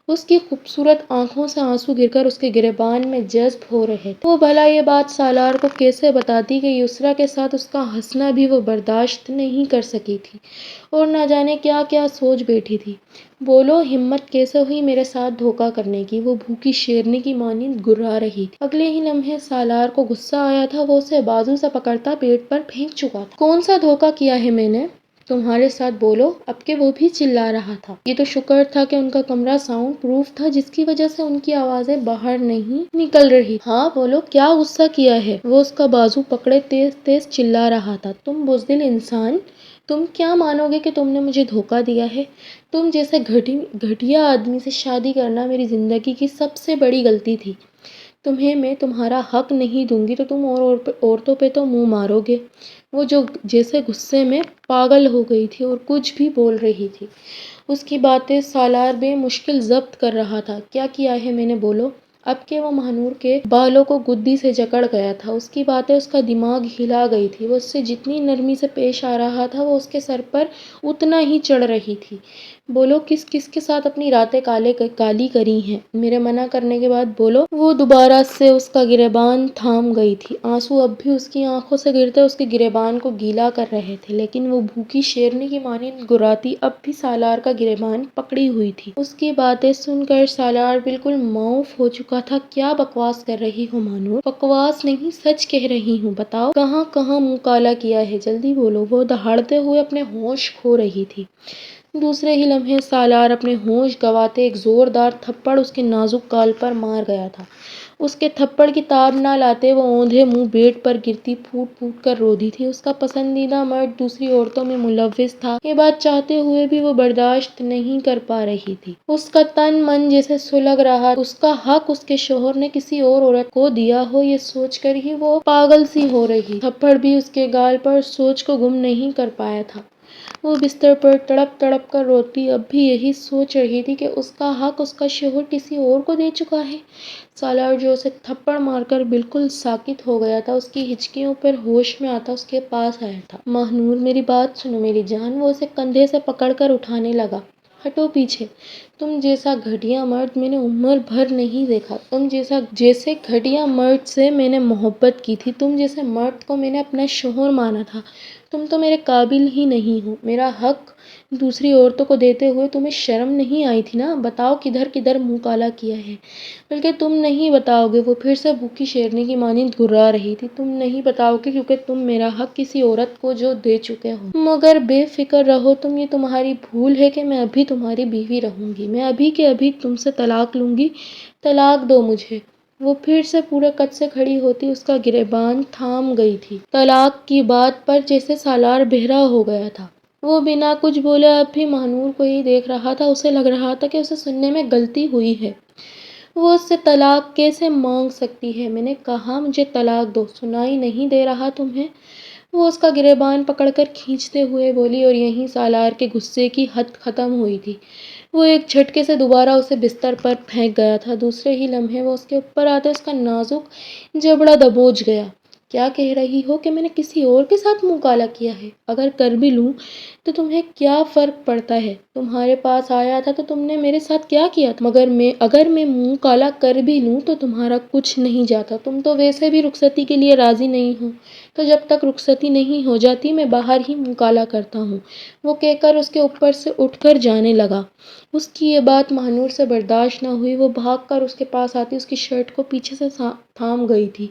اس کی خوبصورت آنکھوں سے آنسو گر کر اس کے گریبان میں جذب ہو رہے تھے۔ وہ بھلا یہ بات سالار کو کیسے بتاتی کہ یسریٰ کے ساتھ اس کا ہنسنا بھی وہ برداشت نہیں کر سکی تھی، اور نہ جانے کیا کیا سوچ بیٹھی تھی۔ بولو ہمت کیسے ہوئی میرے ساتھ دھوکہ کرنے کی؟ وہ بھوکی شیرنی کی مانند گررا رہی تھی۔ اگلے ہی لمحے سالار کو غصہ آیا تھا۔ وہ اسے بازو سے پکڑتا پیٹ پر پھینک چکا تھا۔ کون سا دھوکہ کیا ہے میں نے تمہارے ساتھ؟ بولو! اب کہ وہ بھی چلا رہا تھا۔ یہ تو شکر تھا کہ ان کا کمرہ ساؤنڈ پروف تھا، جس کی وجہ سے ان کی آوازیں باہر نہیں نکل رہی۔ ہاں بولو کیا غصہ کیا ہے؟ وہ اس کا بازو پکڑے تیز تیز چلا رہا تھا۔ تم بزدل انسان! تم کیا مانو گے کہ تم نے مجھے دھوکہ دیا ہے؟ تم جیسے گھٹیا آدمی سے شادی کرنا میری زندگی کی سب سے بڑی غلطی تھی۔ تمہیں میں تمہارا حق نہیں دوں گی تو تم عورتوں پہ تو منہ مارو گے۔ وہ جیسے غصے میں پاگل ہو گئی تھی اور کچھ بھی بول رہی تھی۔ اس کی باتیں سالار بے مشکل ضبط کر رہا تھا۔ کیا کیا ہے میں نے؟ بولو! اب کہ وہ ماہنور کے بالوں کو گدی سے جکڑ گیا تھا، اس کی باتیں اس کا دماغ ہلا گئی تھی۔ وہ اس سے جتنی نرمی سے پیش آ رہا تھا، وہ اس کے سر پر اتنا ہی چڑھ رہی تھی۔ بولو کس کس کے ساتھ اپنی راتیں کالی کری ہیں؟ میرے منع کرنے کے بعد بولو! وہ دوبارہ سے اس کا گریبان تھام گئی تھی۔ آنسو اب بھی اس کی آنکھوں سے گرتے اس کے گریبان کو گیلا کر رہے تھے، لیکن وہ بھوکی شیرنی کی مانند گراتی اب بھی سالار کا گریبان پکڑی ہوئی تھی۔ اس کی باتیں سن کر سالار بالکل معاف ہو چکا تھا۔ کیا بکواس کر رہی ہو ماہنور؟ بکواس نہیں، سچ کہہ رہی ہوں۔ بتاؤ کہاں کہاں منہ کالا کیا ہے؟ جلدی بولو! وہ دہاڑتے ہوئے اپنے ہوش کھو رہی تھی۔ دوسرے ہی لمحے سالار اپنے ہوش گنواتے ایک زوردار تھپڑ اس کے نازک گال پر مار گیا تھا۔ اس کے تھپڑ کی تاب نہ لاتے وہ اوندھے منہ بیڈ پر گرتی پھوٹ پھوٹ کر روتی تھی۔ اس کا پسندیدہ مرد دوسری عورتوں میں ملوث تھا، یہ بات چاہتے ہوئے بھی وہ برداشت نہیں کر پا رہی تھی۔ اس کا تن من جیسے سلگ رہا، اس کا حق اس کے شوہر نے کسی اور عورت کو دیا ہو، یہ سوچ کر ہی وہ پاگل سی ہو رہی۔ تھپڑ بھی اس کے گال پر سوچ کو گم نہیں کر پایا تھا۔ وہ بستر پر تڑپ تڑپ کر روتی اب بھی یہی سوچ رہی تھی کہ اس کا حق اس کا شوہر کسی اور کو دے چکا ہے۔ سالار جو اسے تھپڑ مار کر بالکل ساکت ہو گیا تھا، اس کی ہچکیوں پر ہوش میں آتا اس کے پاس آیا تھا۔ ماہنور میری بات سنو میری جان! وہ اسے کندھے سے پکڑ کر اٹھانے لگا۔ ہٹو پیچھے! تم جیسا گھٹیا مرد میں نے عمر بھر نہیں دیکھا۔ تم جیسے گھٹیا مرد سے میں نے محبت کی تھی، تم جیسے مرد کو میں نے اپنا شوہر مانا تھا۔ تم تو میرے قابل ہی نہیں ہو۔ میرا حق دوسری عورتوں کو دیتے ہوئے تمہیں شرم نہیں آئی تھی نا؟ بتاؤ کدھر کدھر منہ کالا کیا ہے؟ بلکہ تم نہیں بتاؤ گے! وہ پھر سے بھوکی شیرنی کی مانند گررا رہی تھی۔ تم نہیں بتاؤ گے کیونکہ تم میرا حق کسی عورت کو جو دے چکے ہو۔ مگر بے فکر رہو تم، یہ تمہاری بھول ہے کہ میں ابھی تمہاری بیوی رہوں گی۔ میں ابھی کے ابھی تم سے طلاق لوں گی۔ طلاق دو مجھے! وہ پھر سے پورے قد سے کھڑی ہوتی اس کا گریبان تھام گئی تھی۔ طلاق کی بات پر جیسے سالار بہرا ہو گیا تھا۔ وہ بنا کچھ بولے اب بھی ماہنور کو ہی دیکھ رہا تھا۔ اسے لگ رہا تھا کہ اسے سننے میں غلطی ہوئی ہے۔ وہ اس سے طلاق کیسے مانگ سکتی ہے؟ میں نے کہا مجھے طلاق دو، سنائی نہیں دے رہا تمہیں؟ وہ اس کا گریبان پکڑ کر کھینچتے ہوئے بولی، اور یہیں سالار کے غصے کی حد ختم ہوئی تھی۔ وہ ایک جھٹکے سے دوبارہ اسے بستر پر پھینک گیا تھا۔ دوسرے ہی لمحے وہ اس کے اوپر آتے اس کا نازک جبڑا دبوچ گیا۔ کیا کہہ رہی ہو کہ میں نے کسی اور کے ساتھ منہ کالا کیا ہے؟ اگر کر بھی لوں تو تمہیں کیا فرق پڑتا ہے؟ تمہارے پاس آیا تھا تو تم نے میرے ساتھ کیا کیا تھا؟ اگر میں منہ کالا کر بھی لوں تو تمہارا کچھ نہیں جاتا۔ تم تو ویسے بھی رخصتی کے لیے راضی نہیں ہو، تو جب تک رخصتی نہیں ہو جاتی میں باہر ہی منہ کالا کرتا ہوں۔ وہ کہہ کر اس کے اوپر سے اٹھ کر جانے لگا۔ اس کی یہ بات مہنور سے برداشت نہ ہوئی۔ وہ بھاگ کر اس کے پاس آتی اس کی شرٹ کو پیچھے سے تھام گئی تھی۔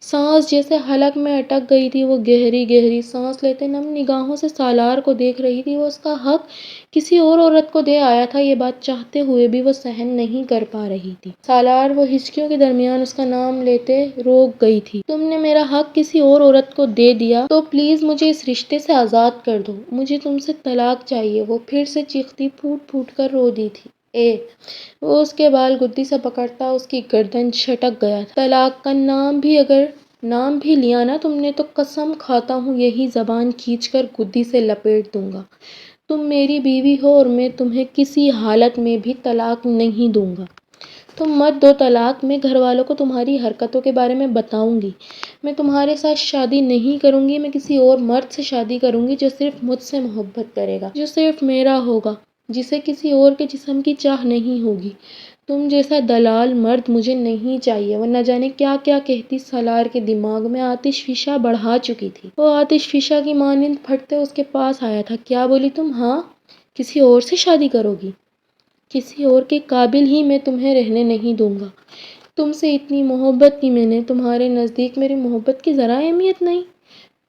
سانس جیسے حلق میں اٹک گئی تھی۔ وہ گہری گہری سانس لیتے نم نگاہوں سے سالار کو دیکھ رہی تھی۔ وہ اس کا حق کسی اور عورت کو دے آیا تھا، یہ بات چاہتے ہوئے بھی وہ سہن نہیں کر پا رہی تھی۔ سالار، وہ ہچکیوں کے درمیان اس کا نام لیتے روک گئی تھی۔ تم نے میرا حق کسی اور عورت کو دے دیا تو پلیز مجھے اس رشتے سے آزاد کر دو۔ مجھے تم سے طلاق چاہیے۔ وہ پھر سے چیختی پھوٹ پھوٹ کر رو دی تھی۔ وہ اس کے بال گدی سے پکڑتا اس کی گردن چھٹک گیا تھا۔ طلاق کا نام بھی لیا نا تم نے تو قسم کھاتا ہوں یہی زبان کھینچ کر گدی سے لپیٹ دوں گا۔ تم میری بیوی ہو اور میں تمہیں کسی حالت میں بھی طلاق نہیں دوں گا۔ تم مت دو طلاق۔ میں گھر والوں کو تمہاری حرکتوں کے بارے میں بتاؤں گی۔ میں تمہارے ساتھ شادی نہیں کروں گی۔ میں کسی اور مرد سے شادی کروں گی جو صرف مجھ سے محبت کرے گا، جو صرف میرا ہوگا، جسے کسی اور کے جسم کی چاہ نہیں ہوگی۔ تم جیسا دلال مرد مجھے نہیں چاہیے۔ وہ نہ جانے کیا کیا کہتی سالار کے دماغ میں آتش فشاں بڑھا چکی تھی۔ وہ آتش فشاں کی مانند پھٹتے اس کے پاس آیا تھا۔ کیا بولی تم؟ ہاں، کسی اور سے شادی کرو گی؟ کسی اور کے قابل ہی میں تمہیں رہنے نہیں دوں گا۔ تم سے اتنی محبت کی میں نے، تمہارے نزدیک میری محبت کی ذرا اہمیت نہیں؟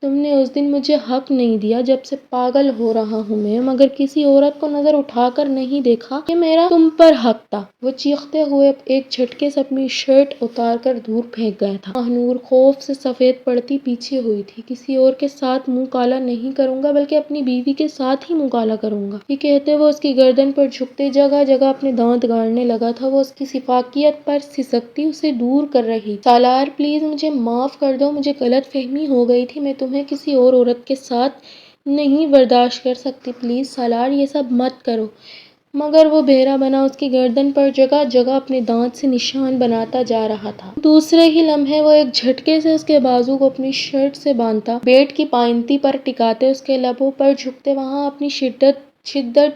تم نے اس دن مجھے حق نہیں دیا جب سے پاگل ہو رہا ہوں میں، مگر کسی عورت کو نظر اٹھا کر نہیں دیکھا کہ میرا تم پر حق تھا۔ وہ چیختے ہوئے ایک جھٹکے سے اپنی شرٹ اتار کر دور پھینک گیا تھا۔ مہنور خوف سے سفید پڑتی پیچھے ہوئی تھی۔ کسی اور کے ساتھ منہ کالا نہیں کروں گا بلکہ اپنی بیوی کے ساتھ ہی منہ کالا کروں گا، یہ کہتے وہ اس کی گردن پر جھکتے جگہ جگہ اپنے دانت گاڑنے لگا تھا۔ وہ اس کی شفقیت پر سسکتی اسے دور کر رہی۔ سالار، پلیز مجھے معاف کر دو، مجھے غلط فہمی ہو گئی تھی، میں تمہیں کسی اور عورت کے ساتھ نہیں برداشت کر سکتی، پلیز سالار یہ سب مت کرو۔ مگر وہ بہرا بنا اس کی گردن پر جگہ جگہ اپنے دانت سے نشان بناتا جا رہا تھا۔ دوسرے ہی لمحے وہ ایک جھٹکے سے اس کے بازو کو اپنی شرٹ سے باندھتا، بیٹ کی پائنتی پر ٹکاتے اس کے لبوں پر جھکتے وہاں اپنی شدت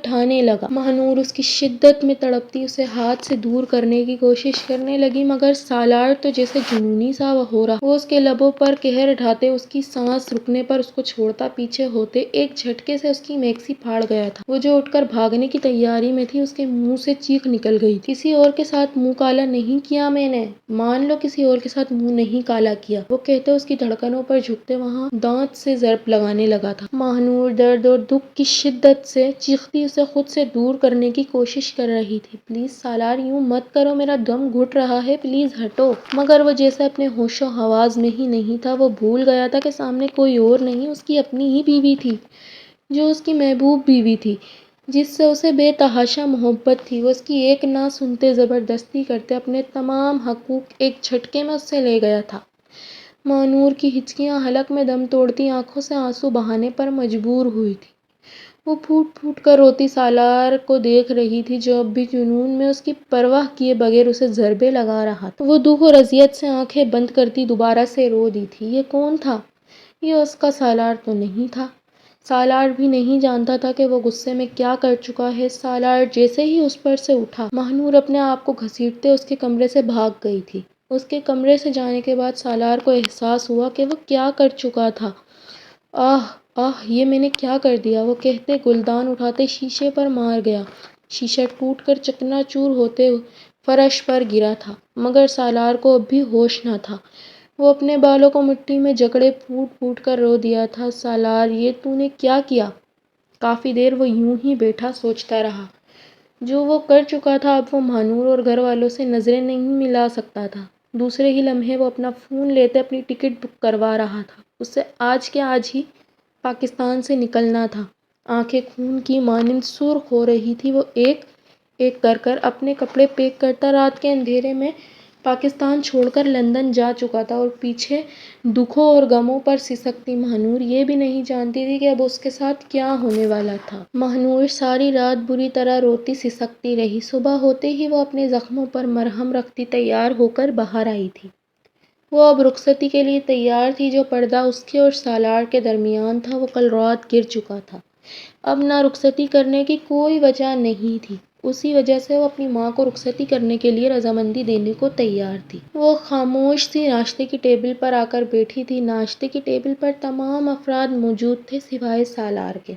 ڈھانے لگا۔ مہنور اس کی شدت میں تڑپتی اسے ہاتھ سے دور کرنے کی کوشش کرنے لگی، مگر سالار تو جیسے جنونی سا ہو رہا۔ وہ اس کے لبوں پر قہر ڈھاتے، اس کی سانس رکنے پر اس کو چھوڑتا پیچھے ہوتے ایک جھٹکے سے اس کی میکسی پھاڑ گیا تھا۔ وہ جو اٹھ کر بھاگنے کی تیاری میں تھی، اس کے منہ سے چیخ نکل گئی تھی۔ کسی اور کے ساتھ منہ کالا نہیں کیا میں نے، مان لو کسی اور کے ساتھ منہ نہیں کالا کیا، وہ کہتے اس کی دھڑکنوں پر جھکتے وہاں دانت سے ضرب لگانے لگا تھا۔ مہنور درد اور دکھ کی شدت سے چیختی اسے خود سے دور کرنے کی کوشش کر رہی تھی۔ پلیز سالار یوں مت کرو، میرا دم گھٹ رہا ہے، پلیز ہٹو۔ مگر وہ جیسے اپنے ہوش و حواس میں ہی نہیں تھا۔ وہ بھول گیا تھا کہ سامنے کوئی اور نہیں، اس کی اپنی ہی بیوی تھی، جو اس کی محبوب بیوی تھی، جس سے اسے بے تحاشا محبت تھی۔ وہ اس کی ایک نہ سنتے زبردستی کرتے اپنے تمام حقوق ایک جھٹکے میں اس سے لے گیا تھا۔ مہنور کی ہچکیاں حلق میں دم توڑتی آنکھوں سے آنسو بہانے پر مجبور ہوئی تھی۔ وہ پھوٹ پھوٹ کر روتی سالار کو دیکھ رہی تھی، جو اب بھی جنون میں اس کی پرواہ کیے بغیر اسے ضربے لگا رہا تھا۔ وہ دکھ اور اذیت سے آنکھیں بند کرتی دوبارہ سے رو دی تھی۔ یہ کون تھا؟ یہ اس کا سالار تو نہیں تھا۔ سالار بھی نہیں جانتا تھا کہ وہ غصے میں کیا کر چکا ہے۔ سالار جیسے ہی اس پر سے اٹھا، مہنور اپنے آپ کو گھسیٹتے اس کے کمرے سے بھاگ گئی تھی۔ اس کے کمرے سے جانے کے بعد سالار کو احساس ہوا کہ وہ کیا کر چکا تھا۔ یہ میں نے کیا کر دیا، وہ کہتے گلدان اٹھاتے شیشے پر مار گیا۔ شیشہ ٹوٹ کر چکنا چور ہوتے فرش پر گرا تھا، مگر سالار کو اب بھی ہوش نہ تھا۔ وہ اپنے بالوں کو مٹی میں جکڑے پھوٹ پھوٹ کر رو دیا تھا۔ سالار، یہ تو نے کیا کیا؟ کافی دیر وہ یوں ہی بیٹھا سوچتا رہا۔ جو وہ کر چکا تھا اب وہ مہنور اور گھر والوں سے نظریں نہیں ملا سکتا تھا۔ دوسرے ہی لمحے وہ اپنا فون لیتے اپنی ٹکٹ بک کروا رہا تھا۔ اسے آج کے آج ہی پاکستان سے نکلنا تھا۔ آنکھیں خون کی مانند سرخ ہو رہی تھی۔ وہ ایک ایک کر اپنے کپڑے پیک کرتا رات کے اندھیرے میں پاکستان چھوڑ کر لندن جا چکا تھا، اور پیچھے دکھوں اور غموں پر سسکتی مہنور یہ بھی نہیں جانتی تھی کہ اب اس کے ساتھ کیا ہونے والا تھا۔ مہنور ساری رات بری طرح روتی سسکتی رہی۔ صبح ہوتے ہی وہ اپنے زخموں پر مرہم رکھتی تیار ہو کر باہر آئی تھی۔ وہ اب رخصتی کے لیے تیار تھی۔ جو پردہ اس کے اور سالار کے درمیان تھا وہ کل رات گر چکا تھا۔ اب نہ رخصتی کرنے کی کوئی وجہ نہیں تھی، اسی وجہ سے وہ اپنی ماں کو رخصتی کرنے کے لیے رضامندی دینے کو تیار تھی۔ وہ خاموش سی ناشتے کی ٹیبل پر آ کر بیٹھی تھی۔ ناشتے کی ٹیبل پر تمام افراد موجود تھے سوائے سالار کے۔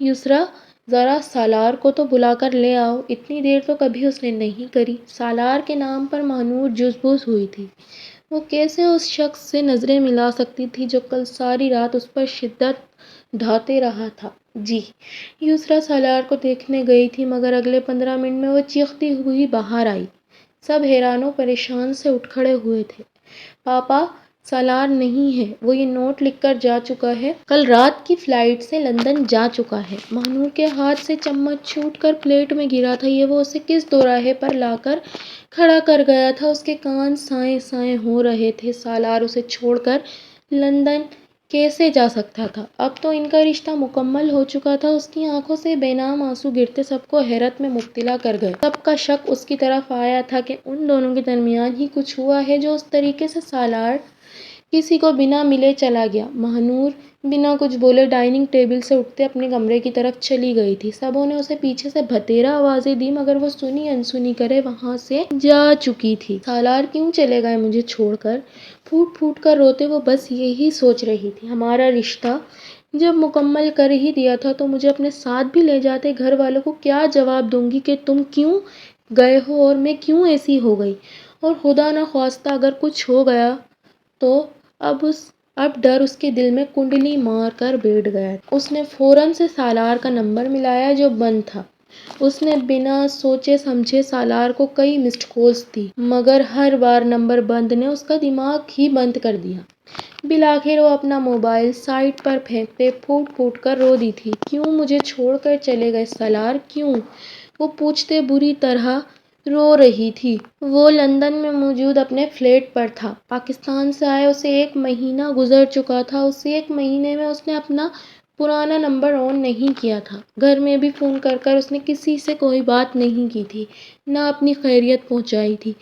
یسریٰ، ذرا سالار کو تو بلا کر لے آؤ، اتنی دیر تو کبھی اس نے نہیں کری۔ سالار کے نام پر مہنور جزبوز ہوئی تھی۔ وہ کیسے اس شخص سے نظریں ملا سکتی تھی جو کل ساری رات اس پر شدت ڈھاتے رہا تھا؟ جی، یسریٰ سالار کو دیکھنے گئی تھی، مگر اگلے 15 منٹ میں وہ چیختی ہوئی باہر آئی۔ سب حیران و پریشان سے اٹھ کھڑے ہوئے تھے۔ پاپا، سالار نہیں ہے، وہ یہ نوٹ لکھ کر جا چکا ہے، کل رات کی فلائٹ سے لندن جا چکا ہے۔ مہنور کے ہاتھ سے چمچ چھوٹ کر پلیٹ میں گرا تھا۔ یہ وہ اسے کس دوراہے پر لا کر کھڑا کر گیا تھا؟ اس کے کان سائیں سائیں ہو رہے تھے۔ سالار اسے چھوڑ کر لندن کیسے جا سکتا تھا؟ اب تو ان کا رشتہ مکمل ہو چکا تھا۔ اس کی آنکھوں سے بے نام آنسو گرتے سب کو حیرت میں مبتلا کر گئے۔ سب کا شک اس کی طرف آیا تھا کہ ان دونوں کے درمیان ہی کچھ ہوا ہے جو اس طریقے سے سالار کسی کو بنا ملے چلا گیا۔ مہنور بنا کچھ بولے ڈائننگ ٹیبل سے اٹھتے اپنے کمرے کی طرف چلی گئی تھی۔ سبوں نے اسے پیچھے سے بھتیرا آوازیں دی، مگر وہ سنی انسنی کرے وہاں سے جا چکی تھی۔ سالار کیوں چلے گئے مجھے چھوڑ کر؟ پھوٹ پھوٹ کر روتے وہ بس یہی سوچ رہی تھی۔ ہمارا رشتہ جب مکمل کر ہی دیا تھا تو مجھے اپنے ساتھ بھی لے جاتے۔ گھر والوں کو کیا جواب دوں گی کہ تم کیوں گئے ہو اور میں کیوں ایسی ہو گئی؟ اور خدا نخواستہ اگر کچھ ہو گیا تو اب ڈر اس کے دل میں کنڈلی مار کر بیٹھ گیا۔ اس نے فوراً سے سالار کا نمبر ملایا جو بند تھا۔ اس نے بنا سوچے سمجھے سالار کو کئی مسڈ کالز دی، مگر ہر بار نمبر بند نے اس کا دماغ ہی بند کر دیا۔ بالآخر وہ اپنا موبائل سائیڈ پر پھینکتے پھوٹ پھوٹ کر رو دی تھی۔ کیوں مجھے چھوڑ کر چلے گئے سالار، کیوں؟ وہ پوچھتے بری طرح رو رہی تھی۔ وہ لندن میں موجود اپنے فلیٹ پر تھا۔ پاکستان سے آئے اسے 1 مہینہ گزر چکا تھا۔ اس 1 مہینے میں اس نے اپنا پرانا نمبر آن نہیں کیا تھا۔ گھر میں بھی فون کر کر اس نے کسی سے کوئی بات نہیں کی تھی، نہ اپنی خیریت پوچھائی تھی۔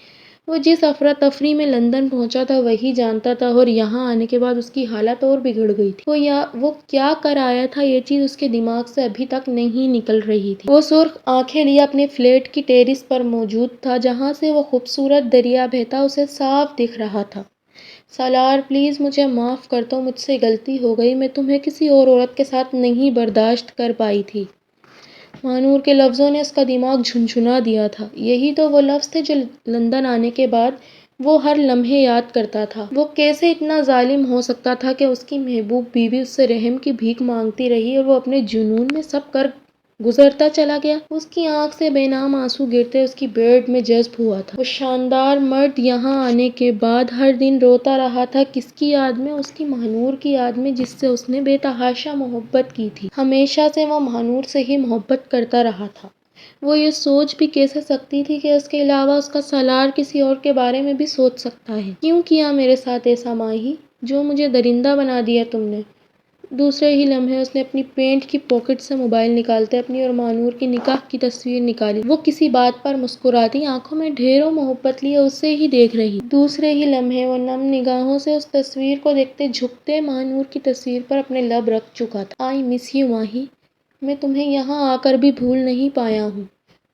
وہ جس افراتفری میں لندن پہنچا تھا وہی جانتا تھا، اور یہاں آنے کے بعد اس کی حالت اور بگڑ گئی تھی۔ وہ کیا کر آیا تھا، یہ چیز اس کے دماغ سے ابھی تک نہیں نکل رہی تھی۔ وہ سرخ آنکھیں لیے اپنے فلیٹ کی ٹیرس پر موجود تھا، جہاں سے وہ خوبصورت دریا بہتا اسے صاف دکھ رہا تھا۔ سالار، پلیز مجھے معاف کر دو، مجھ سے غلطی ہو گئی، میں تمہیں کسی اور عورت کے ساتھ نہیں برداشت کر پائی تھی۔ مہنور کے لفظوں نے اس کا دماغ جھنجھنا دیا تھا۔ یہی تو وہ لفظ تھے جو لندن آنے کے بعد وہ ہر لمحے یاد کرتا تھا۔ وہ کیسے اتنا ظالم ہو سکتا تھا کہ اس کی محبوب بیوی اس سے رحم کی بھیک مانگتی رہی اور وہ اپنے جنون میں سب کر گزرتا چلا گیا۔ اس کی آنکھ سے بے نام آنسو گرتے اس کی بیڈ میں جذب ہوا تھا۔ وہ شاندار مرد یہاں آنے کے بعد ہر دن روتا رہا تھا۔ کس کی یاد میں؟ اس کی مہنور کی یاد میں، جس سے اس نے بے تحاشا محبت کی تھی۔ ہمیشہ سے وہ مہنور سے ہی محبت کرتا رہا تھا۔ وہ یہ سوچ بھی کیسے سکتی تھی کہ اس کے علاوہ اس کا سالار کسی اور کے بارے میں بھی سوچ سکتا ہے؟ کیوں کیا میرے ساتھ ایسا ماہی، جو مجھے درندہ بنا دیا تم نے؟ دوسرے ہی لمحے اس نے اپنی پینٹ کی پاکٹ سے موبائل نکالتے اپنی اور مہنور کی نکاح کی تصویر نکالی۔ وہ کسی بات پر مسکراتی، آنکھوں میں ڈھیروں محبت لیے اسے ہی دیکھ رہی۔ دوسرے ہی لمحے وہ نم نگاہوں سے اس تصویر کو دیکھتے جھکتے مہنور کی تصویر پر اپنے لب رکھ چکا تھا۔ آئی مس یو ماہی، میں تمہیں یہاں آ کر بھی بھول نہیں پایا ہوں۔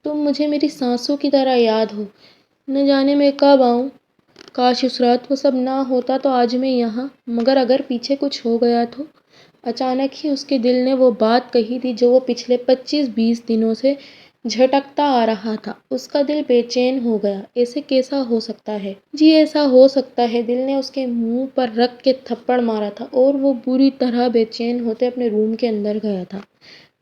تم مجھے میری سانسوں کی طرح یاد ہو۔ نہ جانے میں کب آؤں۔ کاش اس رات وہ سب نہ ہوتا تو آج میں یہاں، مگر اگر پیچھے کچھ ہو گیا تو؟ اچانک ہی اس کے دل نے وہ بات کہی تھی جو وہ پچھلے 25-20 دنوں سے جھٹکتا آ رہا تھا۔ اس کا دل بے چین ہو گیا۔ ایسے کیسا ہو سکتا ہے؟ جی ایسا ہو سکتا ہے۔ دل نے اس کے منہ پر رکھ کے تھپڑ مارا تھا اور وہ بری طرح بے چین ہوتے اپنے روم کے اندر گیا تھا۔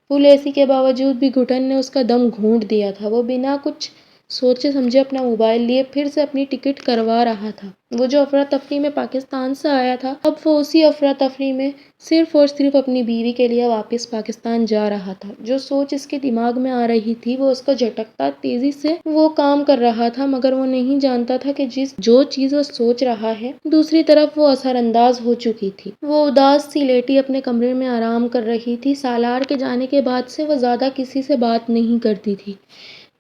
فل اے سی کے باوجود بھی گھٹن نے اس کا دم گھونٹ دیا تھا۔ وہ بنا کچھ سوچے سمجھے اپنا موبائل لیے پھر سے اپنی ٹکٹ کروا رہا تھا۔ وہ جو افراتفری میں پاکستان سے آیا تھا، اب وہ اسی افراتفری میں صرف اور صرف اپنی بیوی کے لیے واپس پاکستان جا رہا تھا۔ جو سوچ اس کے دماغ میں آ رہی تھی وہ اس کو جھٹکتا تیزی سے وہ کام کر رہا تھا، مگر وہ نہیں جانتا تھا کہ جو چیز وہ سوچ رہا ہے دوسری طرف وہ اثر انداز ہو چکی تھی۔ وہ اداس سی لیٹی اپنے کمرے میں آرام کر رہی تھی۔ سالار کے جانے کے بعد سے وہ زیادہ کسی سے بات نہیں کرتی تھی۔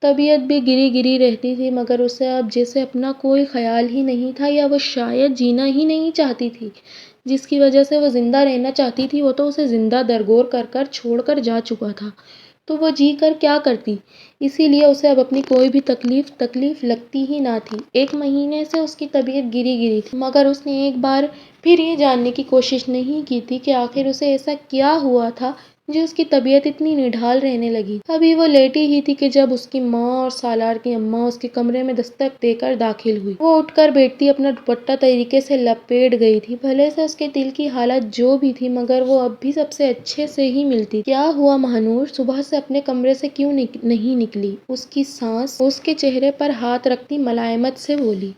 طبیعت بھی گری گری رہتی تھی، مگر اسے اب جیسے اپنا کوئی خیال ہی نہیں تھا، یا وہ شاید جینا ہی نہیں چاہتی تھی۔ جس کی وجہ سے وہ زندہ رہنا چاہتی تھی، وہ تو اسے زندہ درگور کر کر چھوڑ کر جا چکا تھا، تو وہ جی کر کیا کرتی؟ اسی لیے اسے اب اپنی کوئی بھی تکلیف لگتی ہی نہ تھی۔ 1 مہینے سے اس کی طبیعت گری گری تھی، مگر اس نے ایک بار پھر یہ جاننے کی کوشش نہیں کی تھی کہ آخر اسے ایسا کیا ہوا تھا جو اس کی طبیعت اتنی نڈھال رہنے لگی۔ ابھی وہ لیٹی ہی تھی کہ جب اس کی ماں اور سالار کی اماں اس کے کمرے میں دستک دے کر داخل ہوئی۔ وہ اٹھ کر بیٹھتی اپنا دوپٹہ طریقے سے لپیٹ گئی تھی۔ بھلے سے اس کے دل کی حالت جو بھی تھی، مگر وہ اب بھی سب سے اچھے سے ہی ملتی۔ کیا ہوا ماہنور؟ صبح سے اپنے کمرے سے کیوں نہیں نکلی؟ اس کی سانس اس کے چہرے پر ہاتھ رکھتی ملائمت سے بولی۔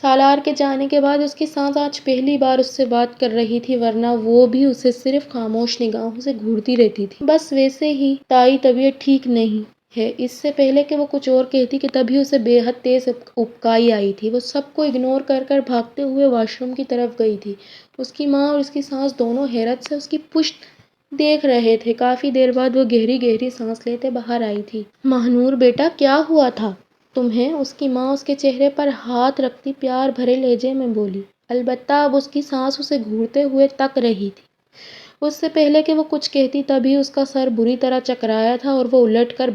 سالار کے جانے کے بعد اس کی سانس آج پہلی بار اس سے بات کر رہی تھی، ورنہ وہ بھی اسے صرف خاموش نگاہوں سے گھورتی رہتی تھی۔ بس ویسے ہی تائی طبیعت ٹھیک نہیں ہے۔ اس سے پہلے کہ وہ کچھ اور کہتی کہ تبھی اسے بے حد تیز اکائی آئی تھی۔ وہ سب کو اگنور کر کر بھاگتے ہوئے واش روم کی طرف گئی تھی۔ اس کی ماں اور اس کی سانس دونوں حیرت سے اس کی پشت دیکھ رہے تھے۔ کافی دیر بعد وہ گہری گہری سانس لیتے باہر آئی تھی۔ ماہنور بیٹا، کیا ہوا تھا تمہیں؟ اس کی ماں اس کے چہرے پر ہاتھ رکھتی پیار بھرے لہجے میں بولی۔ البتہ اب اس کی سانس اسے گھورتے ہوئے تک رہی تھی۔ اس سے پہلے کہ وہ کچھ کہتی تبھی اس کا سر بری طرح چکرایا تھا اور وہ الٹ کر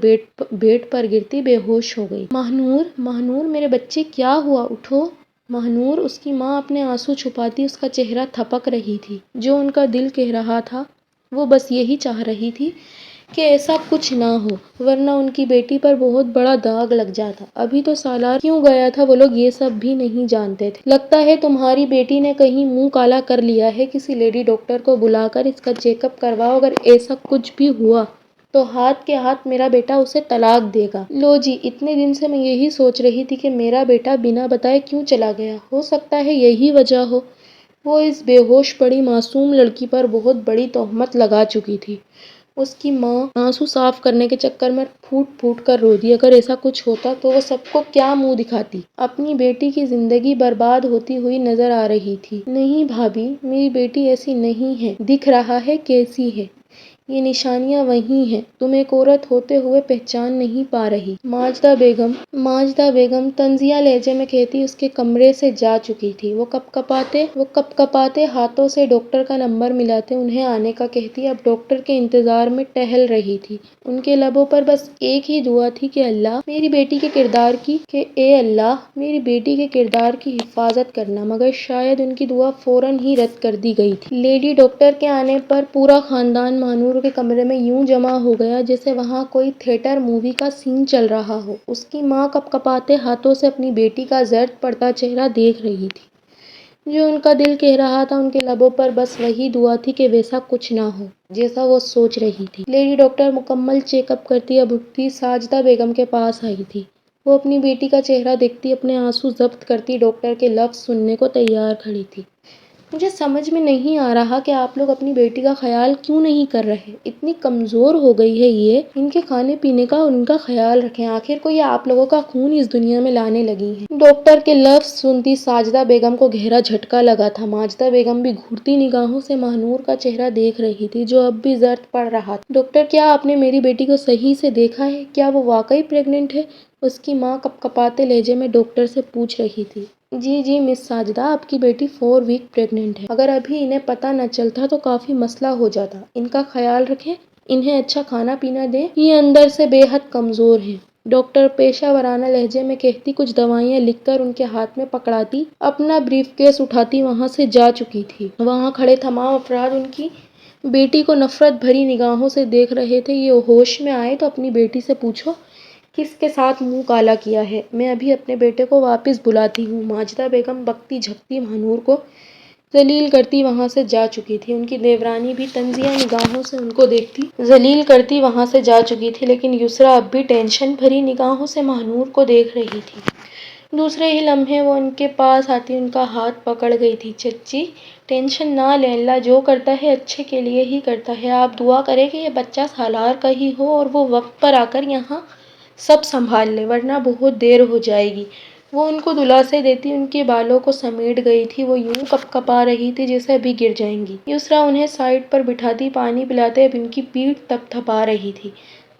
بیڈ پر گرتی بے ہوش ہو گئی۔ ماہنور میرے بچے، کیا ہوا؟ اٹھو ماہنور! اس کی ماں اپنے آنسو چھپاتی اس کا چہرہ تھپک رہی تھی۔ جو ان کا دل کہہ رہا تھا، وہ بس یہی چاہ رہی تھی کہ ایسا کچھ نہ ہو، ورنہ ان کی بیٹی پر بہت بڑا داغ لگ جاتا۔ ابھی تو سالار کیوں گیا تھا وہ لوگ یہ سب بھی نہیں جانتے تھے۔ لگتا ہے تمہاری بیٹی نے کہیں منہ کالا کر لیا ہے، کسی لیڈی ڈاکٹر کو بلا کر اس کا چیک اپ کرواؤ۔ اگر ایسا کچھ بھی ہوا تو ہاتھ کے ہاتھ میرا بیٹا اسے طلاق دے گا۔ لو جی، اتنے دن سے میں یہی سوچ رہی تھی کہ میرا بیٹا بنا بتائے کیوں چلا گیا۔ ہو سکتا ہے یہی وجہ ہو۔ وہ اس بے ہوش پڑی معصوم لڑکی پر بہت بڑی تہمت لگا چکی تھی۔ اس کی ماں آنسو صاف کرنے کے چکر میں پھوٹ پھوٹ کر رو دی۔ اگر ایسا کچھ ہوتا تو وہ سب کو کیا منہ دکھاتی؟ اپنی بیٹی کی زندگی برباد ہوتی ہوئی نظر آ رہی تھی۔ نہیں بھابھی، میری بیٹی ایسی نہیں ہے، دکھ رہا ہے کیسی ہے۔ یہ نشانیاں وہی ہیں، تم ایک عورت ہوتے ہوئے پہچان نہیں پا رہی۔ ماجدہ بیگم طنزیہ لہجے میں کہتی اس کے کمرے سے جا چکی تھی۔ وہ کپ کپاتے ہاتھوں سے ڈاکٹر کا نمبر ملاتے انہیں آنے کا کہتی اب ڈاکٹر کے انتظار میں ٹہل رہی تھی۔ ان کے لبوں پر بس ایک ہی دعا تھی کہ اللہ میری بیٹی کے کردار کی حفاظت کرنا، مگر شاید ان کی دعا فوراً ہی رد کر دی گئی تھی۔ لیڈی ڈاکٹر کے آنے پر پورا خاندان ماہنور کے کمرے میں یوں جمع ہو گیا جیسے وہاں کوئی تھیٹر مووی کا سین چل رہا ہو۔ اس کی ماں کپ کپاتے ہاتھوں سے اپنی بیٹی کا زرد پڑتا چہرہ دیکھ رہی تھی۔ جو ان کا دل کہہ رہا تھا، ان کے لبوں پر بس وہی دعا تھی کہ ویسا کچھ نہ ہو جیسا وہ سوچ رہی تھی۔ لیڈی ڈاکٹر مکمل چیک اپ کرتی اب اٹھتی ساجدہ بیگم کے پاس آئی تھی۔ وہ اپنی بیٹی کا چہرہ دیکھتی اپنے آنسو ضبط کرتی ڈاکٹر کے لفظ سننے کو تیار کھڑی تھی۔ مجھے سمجھ میں نہیں آ رہا کہ آپ لوگ اپنی بیٹی کا خیال کیوں نہیں کر رہے؟ اتنی کمزور ہو گئی ہے یہ، ان کے کھانے پینے کا ان کا خیال رکھیں، آخر کوئی آپ لوگوں کا خون اس دنیا میں لانے لگی ہیں۔ ڈاکٹر کے لفظ سنتی ساجدہ بیگم کو گہرا جھٹکا لگا تھا۔ ماجدہ بیگم بھی گھورتی نگاہوں سے ماہنور کا چہرہ دیکھ رہی تھی جو اب بھی زرد پڑ رہا تھا۔ ڈاکٹر، کیا آپ نے میری بیٹی کو صحیح سے دیکھا ہے؟ کیا وہ واقعی پریگننٹ ہے؟ اس کی ماں کپ کپاتے لہجے میں ڈاکٹر سے پوچھ رہی تھی۔ جی مس ساجدہ، آپ کی بیٹی 4 ویک پریگننٹ ہے۔ اگر ابھی انہیں پتہ نہ چلتا تو کافی مسئلہ ہو جاتا۔ ان کا خیال رکھیں، انہیں اچھا کھانا پینا دیں، یہ اندر سے بے حد کمزور ہیں۔ ڈاکٹر پیشہ ورانہ لہجے میں کہتی کچھ دوائیاں لکھ کر ان کے ہاتھ میں پکڑاتی اپنا بریف کیس اٹھاتی وہاں سے جا چکی تھی۔ وہاں کھڑے تمام افراد ان کی بیٹی کو نفرت بھری نگاہوں سے دیکھ رہے تھے۔ یہ ہوش میں آئے تو اپنی بیٹی سے پوچھو کس کے ساتھ منہ کالا کیا ہے، میں ابھی اپنے بیٹے کو واپس بلاتی ہوں۔ ماجدہ بیگم بکتی جھکتی ماہنور کو ذلیل کرتی وہاں سے جا چکی تھی۔ ان کی دیورانی بھی طنزیہ نگاہوں سے ان کو دیکھتی ذلیل کرتی وہاں سے جا چکی تھی، لیکن یسریٰ اب بھی ٹینشن بھری نگاہوں سے ماہنور کو دیکھ رہی تھی۔ دوسرے ہی لمحے وہ ان کے پاس آتی ان کا ہاتھ پکڑ گئی تھی۔ چچی ٹینشن نہ لیں، اللہ جو کرتا ہے اچھے کے لیے ہی کرتا ہے۔ آپ دعا کریں کہ یہ بچہ سالار کا ہی ہو اور وہ وقت پر آ کر یہاں سب سنبھال لے، ورنہ بہت دیر ہو جائے گی۔ وہ ان کو دلاسے دیتی ان کے بالوں کو سمیٹ گئی تھی۔ وہ یوں کپ کپا رہی تھی جیسے ابھی گر جائیں گی۔ یسریٰ انہیں سائڈ پر بٹھاتی پانی پلاتے اب ان کی پیٹھ تپ تپا رہی تھی۔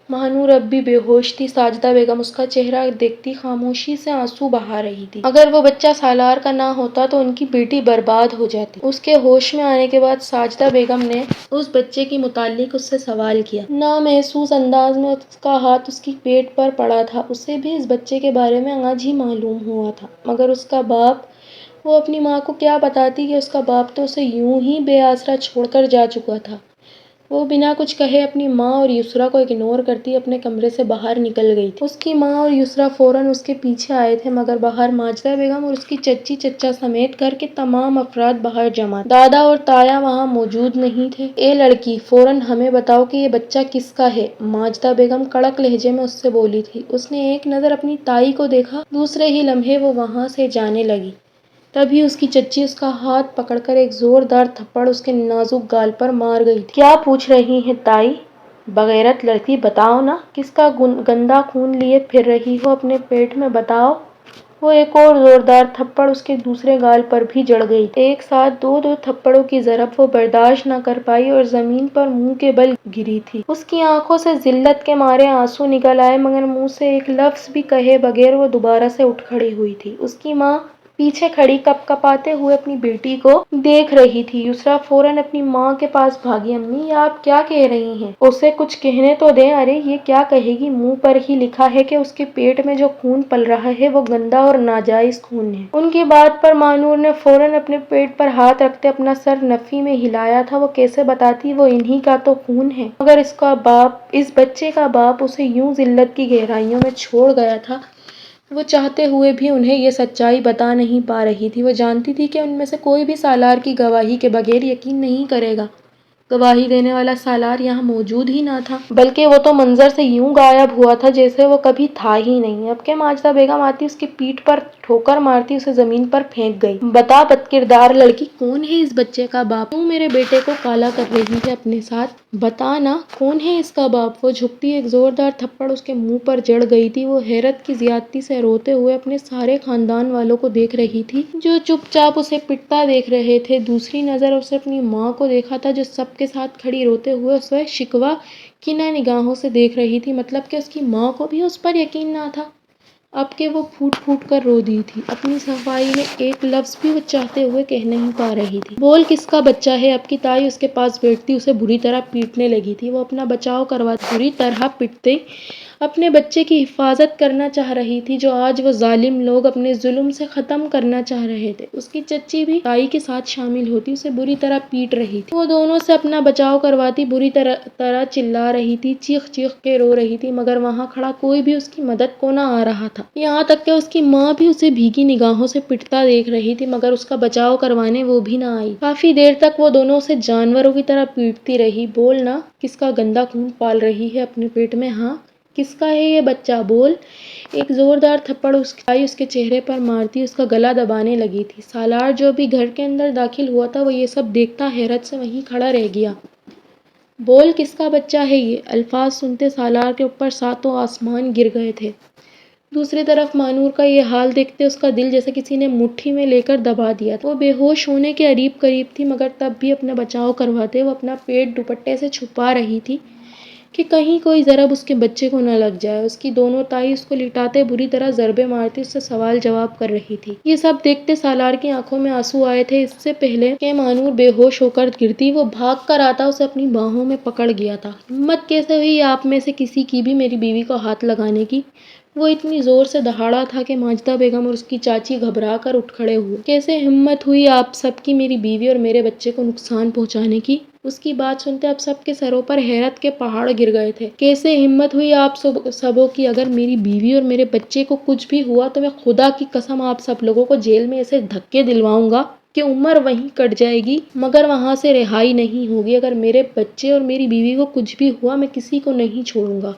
مہنور اب بھی بے ہوش تھی۔ ساجدہ بیگم اس کا چہرہ دیکھتی خاموشی سے آنسو بہا رہی تھی۔ اگر وہ بچہ سالار کا نہ ہوتا تو ان کی بیٹی برباد ہو جاتی۔ اس کے ہوش میں آنے کے بعد ساجدہ بیگم نے اس بچے کے متعلق اس سے سوال کیا۔ نامحسوس انداز میں اس کا ہاتھ اس کی پیٹھ پر پڑا تھا۔ اسے بھی اس بچے کے بارے میں آج ہی معلوم ہوا تھا، مگر اس کا باپ، وہ اپنی ماں کو کیا بتاتی کہ اس کا باپ تو اسے یوں ہی بے آسرا چھوڑ کر جا چکا تھا۔ وہ بنا کچھ کہے اپنی ماں اور یسریٰ کو اگنور کرتی اپنے کمرے سے باہر نکل گئی تھی۔ اس کی ماں اور یسریٰ فوراً اس کے پیچھے آئے تھے، مگر باہر ماجدہ بیگم اور اس کی چچی چچا سمیت گھر کے تمام افراد باہر جمع تھے۔ دادا اور تایا وہاں موجود نہیں تھے۔ اے لڑکی، فوراً ہمیں بتاؤ کہ یہ بچہ کس کا ہے، ماجدہ بیگم کڑک لہجے میں اس سے بولی تھی۔ اس نے ایک نظر اپنی تائی کو دیکھا، دوسرے ہی لمحے وہ وہاں سے جانے لگی۔ تبھی اس کی چچی اس کا ہاتھ پکڑ کر ایک زوردار تھپڑ اس کے نازک گال پر مار گئی تھی۔ کیا پوچھ رہی ہیں تائی؟ بغیرت لڑکی، بتاؤ نا، کس کا گندا خون لیے پھر رہی ہو اپنے پیٹ میں، بتاؤ۔ وہ ایک اور زوردار تھپڑ اس کے دوسرے گال پر بھی جڑ گئی تھی۔ ایک ساتھ دو تھپڑوں کی ضرب وہ برداشت نہ کر پائی اور زمین پر منہ کے بل گری تھی۔ اس کی آنکھوں سے ذلت کے مارے آنسو نکل آئے، مگر منہ سے ایک لفظ بھی کہے بغیر وہ دوبارہ سے اٹھ کھڑی ہوئی تھی۔ اس کی ماں پیچھے کھڑی کپ کپاتے ہوئے اپنی بیٹی کو دیکھ رہی تھی۔ یسریٰ فوراً اپنی ماں کے پاس بھاگی۔ امی، یہ آپ کیا کہہ رہی ہیں؟ اسے کچھ کہنے تو دیں۔ ارے یہ کیا کہے گی، منہ پر ہی لکھا ہے کہ اس کے پیٹ میں جو خون پل رہا ہے وہ گندا اور ناجائز خون ہے۔ ان کی بات پر مانور نے فوراً اپنے پیٹ پر ہاتھ رکھتے اپنا سر نفی میں ہلایا تھا۔ وہ کیسے بتاتی، وہ انہی کا تو خون ہے۔ مگر اس بچے کا باپ اسے یوں ذلت کی گہرائیوں میں چھوڑ گیا تھا۔ وہ چاہتے ہوئے بھی انہیں یہ سچائی بتا نہیں پا رہی تھی۔ وہ جانتی تھی کہ ان میں سے کوئی بھی سالار کی گواہی کے بغیر یقین نہیں کرے گا۔ گواہی دینے والا سالار یہاں موجود ہی نہ تھا، بلکہ وہ تو منظر سے یوں غائب ہوا تھا جیسے وہ کبھی تھا ہی نہیں۔ اب کہ ماجدہ بیگم آتی اس کی پیٹھ پر ٹھوکر مارتی اسے زمین پر پھینک گئی۔ بتا بد کردار لڑکی، کون ہے اس بچے کا باپ؟ کیوں میرے بیٹے کو کالا کر رہی ہے اپنے ساتھ؟ بتا نا، کون ہے اس کا باپ؟ وہ جھکتی ایک زوردار تھپڑ اس کے منہ پر جڑ گئی تھی۔ وہ حیرت کی زیادتی سے روتے ہوئے اپنے سارے خاندان والوں کو دیکھ رہی تھی جو چپ چاپ اسے پٹتا دیکھ رہے تھے۔ دوسری نظر اسے اپنی ماں کو دیکھا تھا جو سب کے ساتھ کھڑی روتے ہوئے اسے شکوہ کینہ نگاہوں سے دیکھ رہی تھی۔ مطلب کہ اس کی ماں کو بھی اس پر یقین نہ تھا۔ اب کہ وہ پھوٹ پھوٹ کر رو دی تھی۔ اپنی صفائی میں ایک لفظ بھی وہ چاہتے ہوئے کہہ نہیں پا رہی تھی۔ بول، کس کا بچہ ہے؟ اب کی تائی اس کے پاس بیٹھتی اسے بری طرح پیٹنے لگی تھی۔ وہ اپنا بچاؤ کرواتی بری طرح پیٹتے اپنے بچے کی حفاظت کرنا چاہ رہی تھی جو آج وہ ظالم لوگ اپنے ظلم سے ختم کرنا چاہ رہے تھے۔ اس کی چچی بھی تائی کے ساتھ شامل ہوتی اسے بری طرح پیٹ رہی تھی۔ وہ دونوں سے اپنا بچاؤ کرواتی بری طرح چلا رہی تھی، چیخ چیخ کے رو رہی تھی، مگر وہاں کھڑا کوئی بھی اس کی مدد کو نہ آ رہا تھا۔ یہاں تک کہ اس کی ماں بھی اسے بھیگی نگاہوں سے پٹتا دیکھ رہی تھی، مگر اس کا بچاؤ کروانے وہ بھی نہ آئی۔ کافی دیر تک وہ دونوں اسے جانوروں کی طرح پیٹتی رہی۔ بول نا، کس کا گندا خون پال رہی ہے اپنے پیٹ میں؟ ہاں، کس کا ہے یہ بچہ؟ بول۔ ایک زوردار تھپڑ اس کی تائی اس کے چہرے پر مارتی اس کا گلا دبانے لگی تھی۔ سالار جو ابھی گھر کے اندر داخل ہوا تھا وہ یہ سب دیکھتا حیرت سے وہیں کھڑا رہ گیا۔ بول، کس کا بچہ ہے یہ؟ الفاظ سنتے سالار کے اوپر ساتوں آسمان گر گئے تھے۔ دوسری طرف مانور کا یہ حال دیکھتے اس کا دل جیسے کسی نے مٹھی میں لے کر دبا دیا تھا۔ وہ بے ہوش ہونے کے قریب تھی، مگر تب بھی اپنا بچاؤ کرواتے وہ اپنا پیٹ دوپٹے سے چھپا رہی تھی کہ کہیں کوئی ضرب اس کے بچے کو نہ لگ جائے۔ اس کی دونوں تائی اس کو لٹاتے بری طرح ضربے مارتی اس سے سوال جواب کر رہی تھی۔ یہ سب دیکھتے سالار کی آنکھوں میں آنسو آئے تھے۔ اس سے پہلے کہ مانور بے ہوش ہو کر گرتی وہ بھاگ کر آتا اسے اپنی باہوں میں پکڑ گیا تھا۔ ہمت کیسے ہوئی آپ میں سے کسی کی بھی میری بیوی کو ہاتھ لگانے کی؟ وہ اتنی زور سے دہاڑا تھا کہ ماجدہ بیگم اور اس کی چاچی گھبرا کر اٹھ کھڑے ہوئے۔ کیسے ہمت ہوئی آپ سب کی میری بیوی اور میرے بچے کو نقصان پہنچانے کی؟ اس کی بات سنتے اب سب کے سروں پر حیرت کے پہاڑ گر گئے تھے۔ کیسے ہمت ہوئی آپ سبوں کی؟ اگر میری بیوی اور میرے بچے کو کچھ بھی ہوا تو میں خدا کی قسم آپ سب لوگوں کو جیل میں ایسے دھکے دلواؤں گا کہ عمر وہیں کٹ جائے گی، مگر وہاں سے رہائی نہیں ہوگی۔ اگر میرے بچے اور میری بیوی کو کچھ بھی ہوا میں کسی کو نہیں چھوڑوں گا۔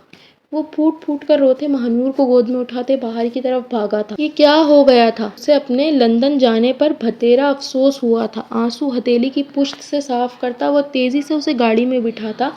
وہ پھوٹ پھوٹ کر روتے مہنور کو گود میں اٹھاتے باہر کی طرف بھاگا تھا۔ یہ کیا ہو گیا تھا؟ اسے اپنے لندن جانے پر بھتیرا افسوس ہوا تھا۔ آنسو ہتھیلی کی پشت سے صاف کرتا وہ تیزی سے اسے گاڑی میں بٹھاتا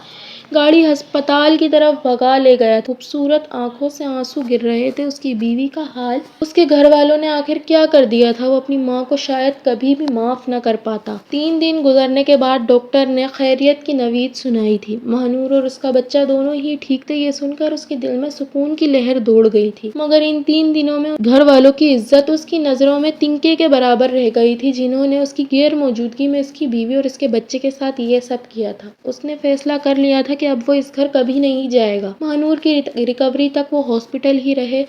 گاڑی ہسپتال کی طرف بھگا لے گیا تھا۔ خوبصورت آنکھوں سے آنسو گر رہے تھے۔ اس کی بیوی کا حال، اس کے گھر والوں نے آخر کیا کر دیا تھا؟ وہ اپنی ماں کو شاید کبھی بھی معاف نہ کر پاتا۔ 3 دن گزرنے کے بعد ڈاکٹر نے خیریت کی نوید سنائی تھی۔ ماہنور اور اس کا بچہ دونوں ہی ٹھیک تھے۔ یہ سن کر اس کے دل میں سکون کی لہر دوڑ گئی تھی، مگر ان 3 دنوں میں گھر والوں کی عزت اس کی نظروں میں تنکے کے برابر رہ گئی تھی، جنہوں نے اس کی غیر موجودگی میں اس کی بیوی اور اس کے بچے کے ساتھ یہ سب کیا تھا۔ اس نے فیصلہ کر لیا تھا کہ اب وہ اس گھر کبھی نہیں جائے گا۔ ماہنور کی ریکوری تک وہ ہاسپٹل ہی رہے۔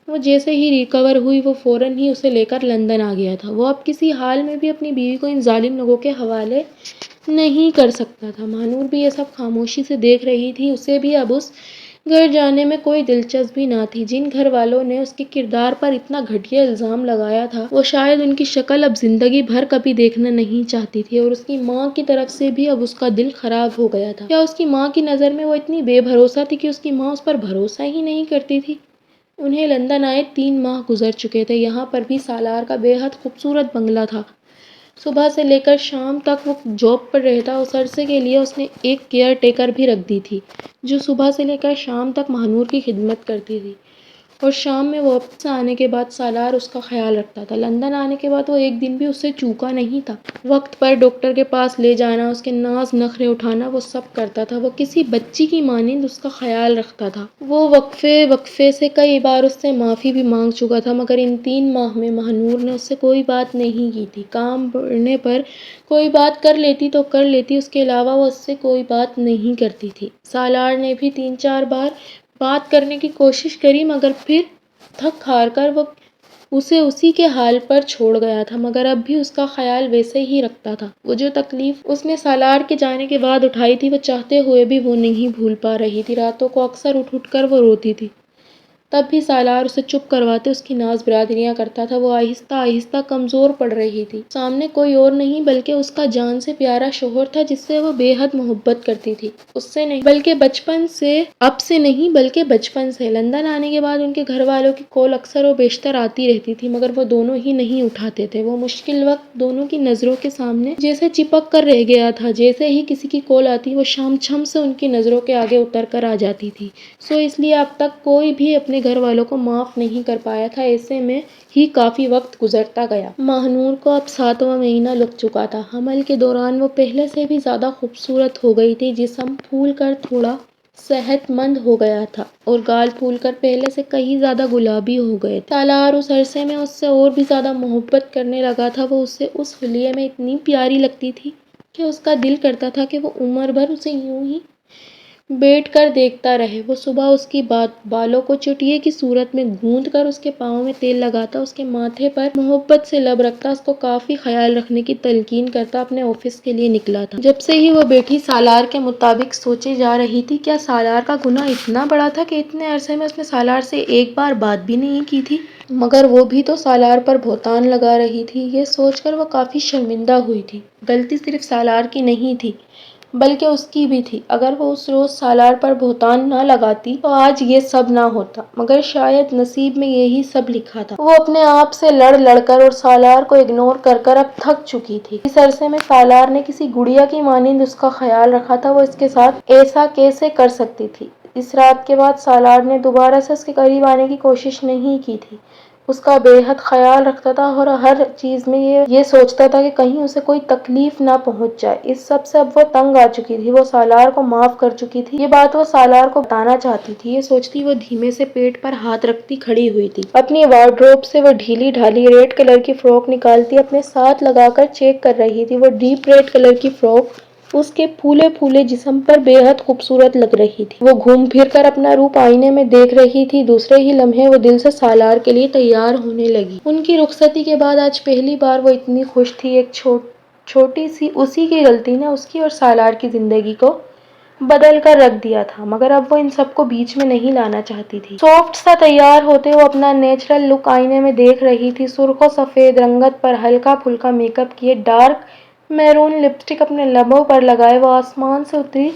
وہ جیسے ہی ریکور ہوئی وہ فوراً ہی اسے لے کر لندن آ گیا تھا۔ وہ اب کسی حال میں بھی اپنی بیوی کو ان ظالم لوگوں کے حوالے نہیں کر سکتا تھا۔ ماہنور بھی یہ سب خاموشی سے دیکھ رہی تھی۔ اسے بھی اب اس گھر جانے میں کوئی دلچسپی نہ تھی۔ جن گھر والوں نے اس کے کردار پر اتنا گھٹیا الزام لگایا تھا، وہ شاید ان کی شکل اب زندگی بھر کبھی دیکھنا نہیں چاہتی تھی، اور اس کی ماں کی طرف سے بھی اب اس کا دل خراب ہو گیا تھا۔ کیا اس کی ماں کی نظر میں وہ اتنی بے بھروسہ تھی کہ اس کی ماں اس پر بھروسہ ہی نہیں کرتی تھی؟ انہیں لندن آئے 3 ماہ گزر چکے تھے۔ یہاں پر بھی سالار کا بے حد خوبصورت بنگلہ تھا۔ صبح سے لے کر شام تک وہ جاب پر رہتا۔ اس عرصے کے لیے اس نے ایک کیئر ٹیکر بھی رکھ دی تھی، جو صبح سے لے کر شام تک ماہنور کی خدمت کرتی تھی، اور شام میں واپس آنے کے بعد سالار اس کا خیال رکھتا تھا۔ لندن آنے کے بعد وہ ایک دن بھی اس سے چوکا نہیں تھا۔ وقت پر ڈاکٹر کے پاس لے جانا، اس کے ناز نخرے اٹھانا، وہ سب کرتا تھا۔ وہ کسی بچی کی مانند اس کا خیال رکھتا تھا۔ وہ وقفے سے کئی بار اس سے معافی بھی مانگ چکا تھا، مگر ان 3 ماہ میں ماہنور نے اس سے کوئی بات نہیں کی تھی۔ کام پڑنے پر کوئی بات کر لیتی تو کر لیتی، اس کے علاوہ وہ اس سے کوئی بات نہیں کرتی تھی۔ سالار نے بھی 3-4 بار بات کرنے کی کوشش کری، مگر پھر تھک ہار کر وہ اسے اسی کے حال پر چھوڑ گیا تھا، مگر اب بھی اس کا خیال ویسے ہی رکھتا تھا۔ وہ جو تکلیف اس نے سالار کے جانے کے بعد اٹھائی تھی، وہ چاہتے ہوئے بھی وہ نہیں بھول پا رہی تھی۔ راتوں کو اکثر اٹھ کر وہ روتی تھی، تب بھی سالار اسے چپ کرواتے، اس کی ناز برادریاں کرتا تھا۔ وہ آہستہ آہستہ کمزور پڑ رہی تھی۔ سامنے کوئی اور نہیں بلکہ اس کا جان سے پیارا شوہر تھا، جس سے وہ بے حد محبت کرتی تھی۔ اس سے نہیں بلکہ بچپن سے، اب سے نہیں بلکہ بچپن سے۔ لندن آنے کے بعد ان کے گھر والوں کی کال اکثر و بیشتر آتی رہتی تھی، مگر وہ دونوں ہی نہیں اٹھاتے تھے۔ وہ مشکل وقت دونوں کی نظروں کے سامنے جیسے چپک کر رہ گیا تھا۔ جیسے ہی کسی کی کال آتی، وہ شام چھم سے ان کی نظروں کے آگے اتر کر آ جاتی تھی۔ اس لیے اب تک کوئی بھی اپنے گھر والوں کو معاف نہیں کر پایا تھا۔ ایسے میں ہی کافی وقت گزرتا گیا۔ ماہنور کو اب 7واں مہینہ لگ چکا تھا۔ حمل کے دوران وہ پہلے سے بھی زیادہ خوبصورت ہو گئی تھی۔ جسم پھول کر تھوڑا صحت مند ہو گیا تھا، اور گال پھول کر پہلے سے کہیں زیادہ گلابی ہو گئے تھے۔ سالار اس عرصے میں اس سے اور بھی زیادہ محبت کرنے لگا تھا۔ وہ اسے اس حلیے میں اتنی پیاری لگتی تھی کہ اس کا دل کرتا تھا کہ وہ عمر بھر اسے یوں ہی بیٹھ کر دیکھتا رہے۔ وہ صبح اس کی بالوں کو چٹیے کی صورت میں گوندھ کر اس کے پاؤں میں تیل لگاتا، اس کے ماتھے پر محبت سے لب رکھتا، اس کو کافی خیال رکھنے کی تلقین کرتا، اپنے آفس کے لیے نکلا تھا۔ جب سے ہی وہ بیٹھی سالار کے مطابق سوچے جا رہی تھی۔ کیا سالار کا گناہ اتنا بڑا تھا کہ اتنے عرصے میں اس نے سالار سے ایک بار بات بھی نہیں کی تھی؟ مگر وہ بھی تو سالار پر بہتان لگا رہی تھی۔ یہ سوچ کر وہ کافی شرمندہ ہوئی تھی۔ غلطی صرف سالار کی نہیں تھی بلکہ اس کی بھی تھی۔ اگر وہ اس روز سالار پر بہتان نہ لگاتی تو آج یہ سب نہ ہوتا، مگر شاید نصیب میں یہی سب لکھا تھا۔ وہ اپنے آپ سے لڑ کر اور سالار کو اگنور کر کر اب تھک چکی تھی۔ اس عرصے میں سالار نے کسی گڑیا کی مانند اس کا خیال رکھا تھا۔ وہ اس کے ساتھ ایسا کیسے کر سکتی تھی؟ اس رات کے بعد سالار نے دوبارہ سے اس کے قریب آنے کی کوشش نہیں کی تھی۔ اس کا بے حد خیال رکھتا تھا، اور ہر چیز میں یہ سوچتا تھا کہ کہیں اسے کوئی تکلیف نہ پہنچ جائے۔ اس سب سے اب وہ تنگ آ چکی تھی۔ وہ سالار کو معاف کر چکی تھی۔ یہ بات وہ سالار کو بتانا چاہتی تھی۔ یہ سوچتی وہ دھیمے سے پیٹ پر ہاتھ رکھتی کھڑی ہوئی تھی۔ اپنی وارڈروب سے وہ ڈھیلی ڈھالی ریڈ کلر کی فراک نکالتی اپنے ساتھ لگا کر چیک کر رہی تھی۔ وہ ڈیپ ریڈ کلر کی فراک اس کے پھولے پھولے جسم پر بے حد خوبصورت لگ رہی تھی۔ وہ گھوم پھر کر اپنا روپ آئینے میں دیکھ رہی تھی۔ دوسرے ہی لمحے وہ دل سے سالار کے لیے تیار ہونے لگی۔ ان کی رخصتی کے بعد آج پہلی بار وہ اتنی خوش تھی۔ ایک چھوٹی سی اسی کی غلطی نے اس کی اور سالار کی زندگی کو بدل کر رکھ دیا تھا، مگر اب وہ ان سب کو بیچ میں نہیں لانا چاہتی تھی۔ سافٹ سا تیار ہوتے وہ اپنا نیچرل لک آئینے میں دیکھ رہی تھی۔ سرخ و سفید رنگت پر ہلکا پھلکا میک اپ کیے، ڈارک میرون لپسٹک اپنے لبوں پر لگائے، وہ آسمان سے اتری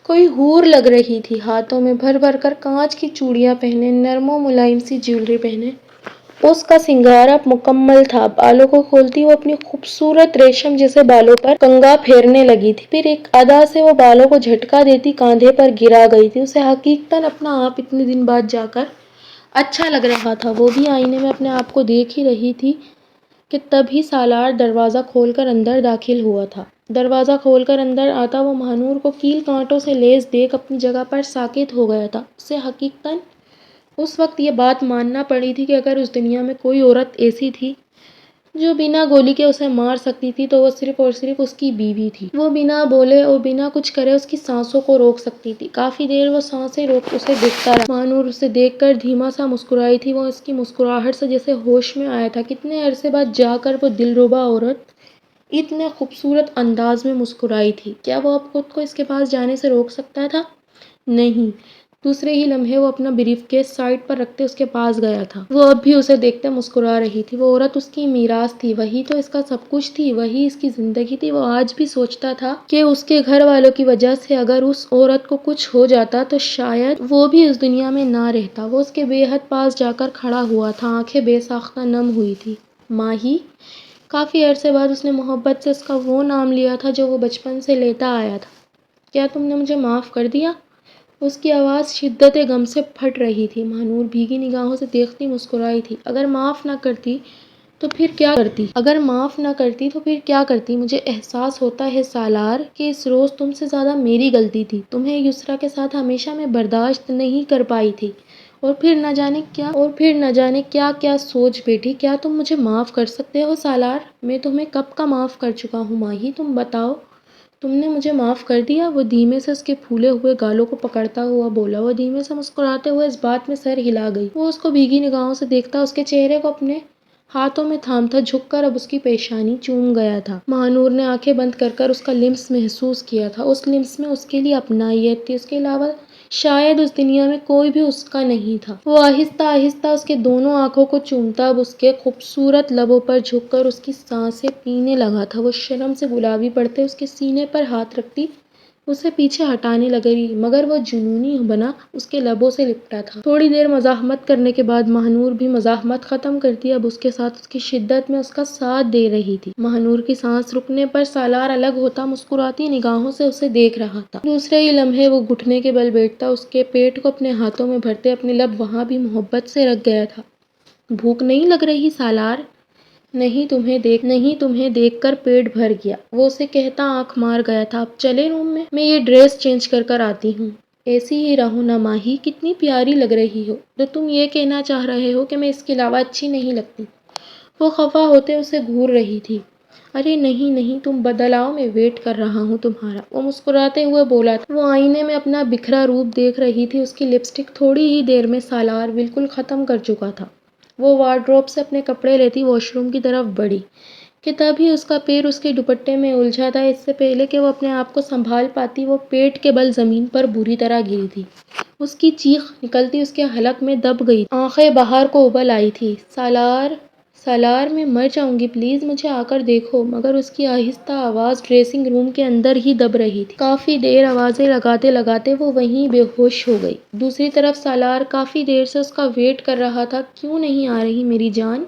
کوئی حور لگ رہی تھی۔ ہاتھوں میں بھر بھر کر کانچ کی چوڑیاں پہنے، نرم و ملائم سی جیولری پہنے، اس کا سنگار اب مکمل تھا۔ بالوں کو کھولتی وہ اپنی خوبصورت ریشم جیسے بالوں پر کنگا پھیرنے لگی تھی، پھر ایک ادا سے وہ بالوں کو جھٹکا دیتی کاندھے پر گرا گئی تھی۔ اسے حقیقتاً اپنا آپ اتنے دن بعد جا کر اچھا لگ رہا تھا۔ وہ بھی آئینے میں اپنے آپ کو دیکھ ہی رہی تھی کہ تبھی سالار دروازہ کھول کر اندر داخل ہوا تھا۔ دروازہ کھول کر اندر آتا وہ مہانور کو کیل کانٹوں سے لیس دیکھ اپنی جگہ پر ساکت ہو گیا تھا۔ اسے حقیقتاً اس وقت یہ بات ماننا پڑی تھی کہ اگر اس دنیا میں کوئی عورت ایسی تھی جو بنا گولی کے اسے مار سکتی تھی تو وہ صرف اور صرف اس کی بیوی تھی۔ وہ بنا بولے اور بنا کچھ کرے اس کی سانسوں کو روک سکتی تھی۔ کافی دیر وہ سانسیں روک اسے دیکھتا رہا۔ مہانور اسے دیکھ کر دھیما سا مسکرائی تھی۔ وہ اس کی مسکراہٹ سے جیسے ہوش میں آیا تھا۔ کتنے عرصے بعد جا کر وہ دلربا عورت اتنے خوبصورت انداز میں مسکرائی تھی۔ کیا وہ اب خود کو اس کے پاس جانے سے روک سکتا تھا؟ نہیں۔ دوسرے ہی لمحے وہ اپنا بریف کیس سائڈ پر رکھتے اس کے پاس گیا تھا۔ وہ اب بھی اسے دیکھتے مسکرا رہی تھی۔ وہ عورت اس کی میراث تھی، وہی تو اس کا سب کچھ تھی، وہی اس کی زندگی تھی۔ وہ آج بھی سوچتا تھا کہ اس کے گھر والوں کی وجہ سے اگر اس عورت کو کچھ ہو جاتا تو شاید وہ بھی اس دنیا میں نہ رہتا۔ وہ اس کے بے حد پاس جا کر کھڑا ہوا تھا، آنکھیں بے ساختہ نم ہوئی تھی۔ ماہی! کافی عرصے بعد اس نے محبت سے اس کا وہ نام لیا تھا جو وہ بچپن سے لیتا آیا تھا۔ کیا تم نے مجھے معاف کر دیا؟ اس کی آواز شدت غم سے پھٹ رہی تھی۔ مہانور بھیگی نگاہوں سے دیکھتی مسکرائی تھی۔ اگر معاف نہ کرتی تو پھر کیا کرتی؟ اگر معاف نہ کرتی تو پھر کیا کرتی؟ مجھے احساس ہوتا ہے سالار کہ اس روز تم سے زیادہ میری غلطی تھی۔ تمہیں یسریٰ کے ساتھ ہمیشہ میں برداشت نہیں کر پائی تھی اور پھر نہ جانے کیا کیا سوچ بیٹھی۔ کیا تم مجھے معاف کر سکتے ہو سالار؟ میں تمہیں کب کا معاف کر چکا ہوں ماہی، تم بتاؤ۔ تم نے مجھے معاف کر دیا؟ وہ دھیمے سے اس کے پھولے ہوئے گالوں کو پکڑتا ہوا بولا۔ وہ دھیمے سے مسکراتے ہوئے اس بات میں سر ہلا گئی۔ وہ اس کو بھیگی نگاہوں سے دیکھتا، اس کے چہرے کو اپنے ہاتھوں میں تھامتا، جھک کر اب اس کی پیشانی چوم گیا تھا۔ مہانور نے آنکھیں بند کر کر اس کا لمس محسوس کیا تھا۔ اس لمس میں اس کے لیے اپنائیت تھی، اس کے علاوہ شاید اس دنیا میں کوئی بھی اس کا نہیں تھا۔ وہ آہستہ آہستہ اس کے دونوں آنکھوں کو چومتا، اب اس کے خوبصورت لبوں پر جھک کر اس کی سانسیں پینے لگا تھا۔ وہ شرم سے گلابی پڑتے اس کے سینے پر ہاتھ رکھتی اسے پیچھے ہٹانے لگی، مگر وہ جنونی بنا اس کے لبوں سے لپٹا تھا۔ تھوڑی دیر مزاحمت کرنے کے بعد مہانور بھی مزاحمت ختم کرتی، اب اس کے ساتھ اس کی شدت میں اس کا ساتھ دے رہی تھی۔ مہانور کی سانس رکنے پر سالار الگ ہوتا، مسکراتی نگاہوں سے اسے دیکھ رہا تھا۔ دوسرے ہی لمحے وہ گھٹنے کے بل بیٹھتا، اس کے پیٹ کو اپنے ہاتھوں میں بھرتے، اپنے لب وہاں بھی محبت سے رکھ گیا تھا۔ بھوک نہیں لگ رہی سالار؟ نہیں تمہیں دیکھ کر پیٹ بھر گیا، وہ اسے کہتا آنکھ مار گیا تھا۔ اب چلیں روم میں یہ ڈریس چینج کر کر آتی ہوں۔ ایسی ہی رہو نا ماہی، کتنی پیاری لگ رہی ہو۔ تو تم یہ کہنا چاہ رہے ہو کہ میں اس کے علاوہ اچھی نہیں لگتی؟ وہ خفا ہوتے اسے گھور رہی تھی۔ ارے نہیں، تم بدل آؤ، میں ویٹ کر رہا ہوں تمہارا، وہ مسکراتے ہوئے بولا تھا۔ وہ آئینے میں اپنا بکھرا روپ دیکھ رہی تھی۔ اس کی لپسٹک تھوڑی ہی دیر میں سالار بالکل ختم کر چکا تھا۔ وہ وارڈروب سے اپنے کپڑے لیتی واش روم کی طرف بڑھی کہ تبھی اس کا پیر اس کے دوپٹے میں الجھا تھا۔ اس سے پہلے کہ وہ اپنے آپ کو سنبھال پاتی، وہ پیٹ کے بل زمین پر بری طرح گری تھی۔ اس کی چیخ نکلتی اس کے حلق میں دب گئی، آنکھیں باہر کو ابل آئی تھی۔ سالار میں مر جاؤں گی، پلیز مجھے آ کر دیکھو، مگر اس کی آہستہ آواز ڈریسنگ روم کے اندر ہی دب رہی تھی۔ کافی دیر آوازیں لگاتے لگاتے وہ وہیں بے ہوش ہو گئی۔ دوسری طرف سالار کافی دیر سے اس کا ویٹ کر رہا تھا۔ کیوں نہیں آ رہی میری جان؟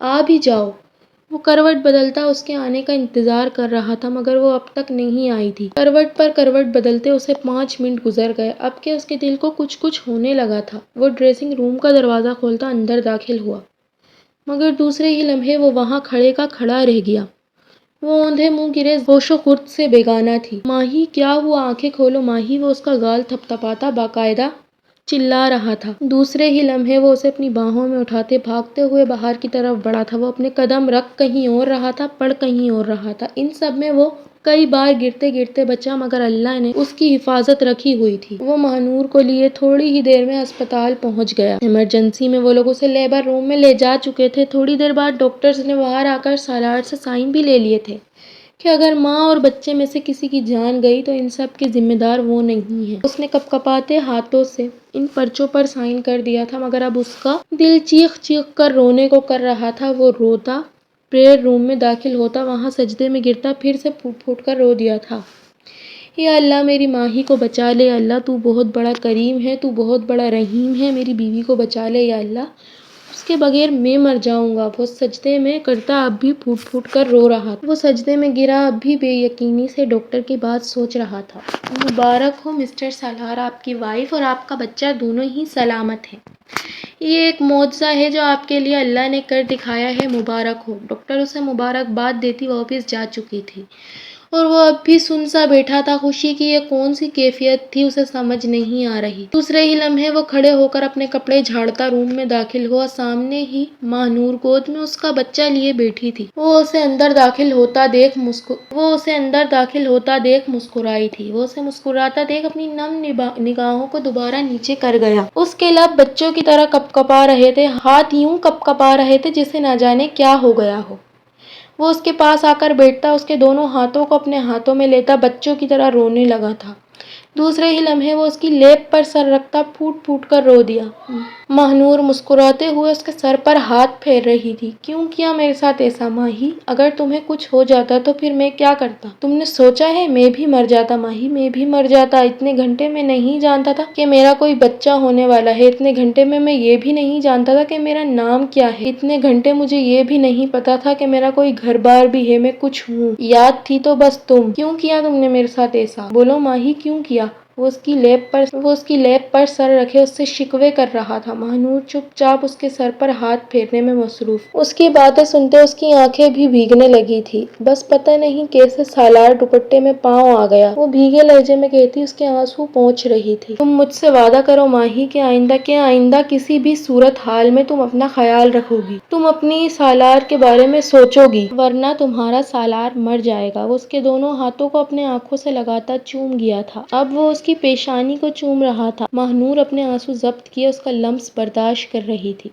آ بھی جاؤ۔ وہ کروٹ بدلتا اس کے آنے کا انتظار کر رہا تھا، مگر وہ اب تک نہیں آئی تھی۔ کروٹ پر کروٹ بدلتے اسے 5 منٹ گزر گئے، اب کہ اس کے دل کو کچھ ہونے لگا تھا۔ وہ ڈریسنگ روم کا دروازہ کھولتا اندر داخل ہوا، مگر دوسرے ہی لمحے وہ وہاں کھڑے کا کھڑا رہ گیا۔ وہ اوندھے منہ گرے ہوش و خرد سے بیگانہ تھی۔ ماہی کیا ہوا؟ آنکھیں کھولو ماہی، وہ اس کا گال تھپ تھپاتا باقاعدہ چلا رہا تھا۔ دوسرے ہی لمحے وہ اسے اپنی باہوں میں اٹھاتے بھاگتے ہوئے باہر کی طرف بڑھا تھا۔ وہ اپنے قدم رکھ کہیں اور رہا تھا، پڑ کہیں اور رہا تھا۔ ان سب میں وہ کئی بار گرتے گرتے بچا، مگر اللہ نے اس کی حفاظت رکھی ہوئی تھی۔ وہ مہانور کو لیے تھوڑی ہی دیر میں ہسپتال پہنچ گیا۔ ایمرجنسی میں وہ لوگ اسے لیبر روم میں لے جا چکے تھے۔ تھوڑی دیر بعد ڈاکٹرز نے باہر آ کر سالار سے سائن بھی لے لیے تھے کہ اگر ماں اور بچے میں سے کسی کی جان گئی تو ان سب کے ذمہ دار وہ نہیں ہے۔ اس نے کپکپاتے ہاتھوں سے ان پرچوں پر سائن کر دیا تھا، مگر اب اس کا دل چیخ چیخ کر رونے کو کر رہا تھا۔ وہ روتا پریئر روم میں داخل ہوتا، وہاں سجدے میں گرتا، پھر سے پھوٹ پھوٹ کر رو دیا تھا۔ یا اللہ میری ماہی کو بچا لے، یا اللہ تو بہت بڑا کریم ہے، تو بہت بڑا رحیم ہے، میری بیوی کو بچا لے یا اللہ۔ اس کے بغیر میں مر جاؤں گا۔ وہ سجدے میں کرتا اب بھی پھوٹ پھوٹ کر رو رہا تھا۔ وہ سجدے میں گرا اب بھی بے یقینی سے ڈاکٹر کی بات سوچ رہا تھا۔ مبارک ہو مسٹر سالار، آپ کی وائف اور آپ کا بچہ دونوں ہی سلامت ہیں۔ یہ ایک معجزہ ہے جو آپ کے لیے اللہ نے کر دکھایا ہے، مبارک ہو۔ ڈاکٹر اسے مبارکباد دیتی واپس جا چکی تھی اور وہ اب بھی سن سا بیٹھا تھا۔ خوشی کی یہ کون سی کیفیت تھی اسے سمجھ نہیں آ رہی۔ دوسرے ہی لمحے وہ کھڑے ہو کر اپنے کپڑے جھاڑتا روم میں داخل ہوا۔ سامنے ہی ماہ نور گود میں اس کا بچہ لیے بیٹھی تھی۔ وہ اسے اندر داخل ہوتا دیکھ مسکرائی تھی۔ وہ اسے مسکراتا دیکھ اپنی نم نگاہوں کو دوبارہ نیچے کر گیا۔ اس کے لب بچوں کی طرح کپکپا رہے تھے، ہاتھ یوں کپکپا رہے تھے جیسے نہ جانے کیا ہو گیا ہو۔ وہ اس کے پاس آ کر بیٹھتا، اس کے دونوں ہاتھوں کو اپنے ہاتھوں میں لیتا، بچوں کی طرح رونے لگا تھا۔ دوسرے ہی لمحے وہ اس کی لیب پر سر رکھتا پھوٹ پھوٹ کر رو دیا۔ ماہ نور مسکراتے ہوئے اس کے سر پر ہاتھ پھیر رہی تھی۔ کیوں کیا میرے ساتھ ایسا ماہی؟ اگر تمہیں کچھ ہو جاتا تو پھر میں کیا کرتا؟ تم نے سوچا ہے؟ میں بھی مر جاتا ماہی، میں بھی مر جاتا۔ اتنے گھنٹے میں نہیں جانتا تھا کہ میرا کوئی بچہ ہونے والا ہے۔ اتنے گھنٹے میں یہ بھی نہیں جانتا تھا کہ میرا نام کیا ہے۔ اتنے گھنٹے مجھے یہ بھی نہیں پتا تھا کہ میرا کوئی گھر بار بھی ہے، میں کچھ ہوں۔ یاد تھی تو بس تم۔ کیوں کیا تم نے میرے ساتھ ایسا؟ بولو ماہی، کیوں کیا؟ وہ اس کی لیب پر سر رکھے اس سے شکوے کر رہا تھا۔ ماہ نور چپ چاپ اس کے سر پر ہاتھ پھیرنے میں مصروف۔ اس کی باتیں سنتے اس کی آنکھیں بھی بھیگنے لگی تھی۔ بس پتہ نہیں کیسے سالار دوپٹے میں پاؤں آ گیا۔ وہ بھیگے لہجے میں کہتی، اس کے آنسو پہنچ رہی تھی۔ تم مجھ سے وعدہ کرو ماہی کہ آئندہ کسی بھی صورت حال میں تم اپنا خیال رکھو گی، تم اپنی سالار کے بارے میں سوچو گی، ورنہ تمہارا سالار مر جائے گا۔ وہ اس کے دونوں ہاتھوں کو اپنے آنکھوں سے لگاتا چوم گیا تھا۔ اب وہ اس کی پیشانی کو چوم رہا تھا۔ ماہ نور اپنے آنسو ضبط کیے اس کا لمس برداشت کر رہی تھی۔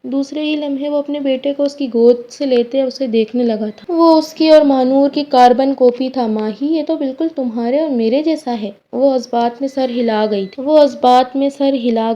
دوسرے ہی لمحے وہ اپنے بیٹے کو اس کی گود سے لیتے اسے دیکھنے لگا تھا۔ وہ اس کی اور ماہ نور کی کاربن کاپی تھا۔ ماہی، یہ تو بالکل تمہارے اور میرے جیسا ہے۔ وہ اس بات میں سر ہلا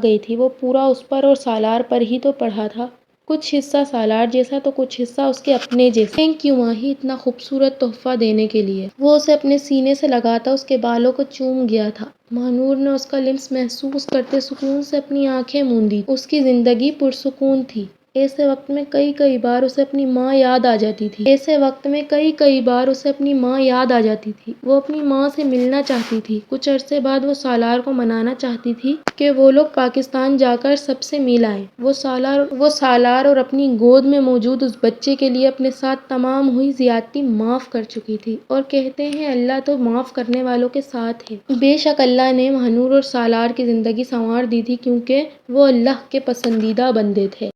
گئی تھی۔ وہ پورا اس پر اور سالار پر ہی تو پڑھا تھا، کچھ حصہ سالار جیسا تو کچھ حصہ اس کے اپنے جیسا۔ تھینک یو ماہی، اتنا خوبصورت تحفہ دینے کے لیے۔ وہ اسے اپنے سینے سے لگاتا اس کے بالوں کو چوم گیا تھا۔ ماہ نور نے اس کا لمس محسوس کرتے سکون سے اپنی آنکھیں موندی۔ اس کی زندگی پرسکون تھی۔ ایسے وقت میں کئی بار اسے اپنی ماں یاد آ جاتی تھی۔ وہ اپنی ماں سے ملنا چاہتی تھی۔ کچھ عرصے بعد وہ سالار کو منانا چاہتی تھی کہ وہ لوگ پاکستان جا کر سب سے مل آئیں۔ وہ سالار اور اپنی گود میں موجود اس بچے کے لیے اپنے ساتھ تمام ہوئی زیادتی معاف کر چکی تھی، اور کہتے ہیں اللہ تو معاف کرنے والوں کے ساتھ ہے۔ بے شک اللہ نے ماہ نور اور سالار کی زندگی سنوار دی تھی، کیونکہ وہ اللہ کے پسندیدہ بندے تھے۔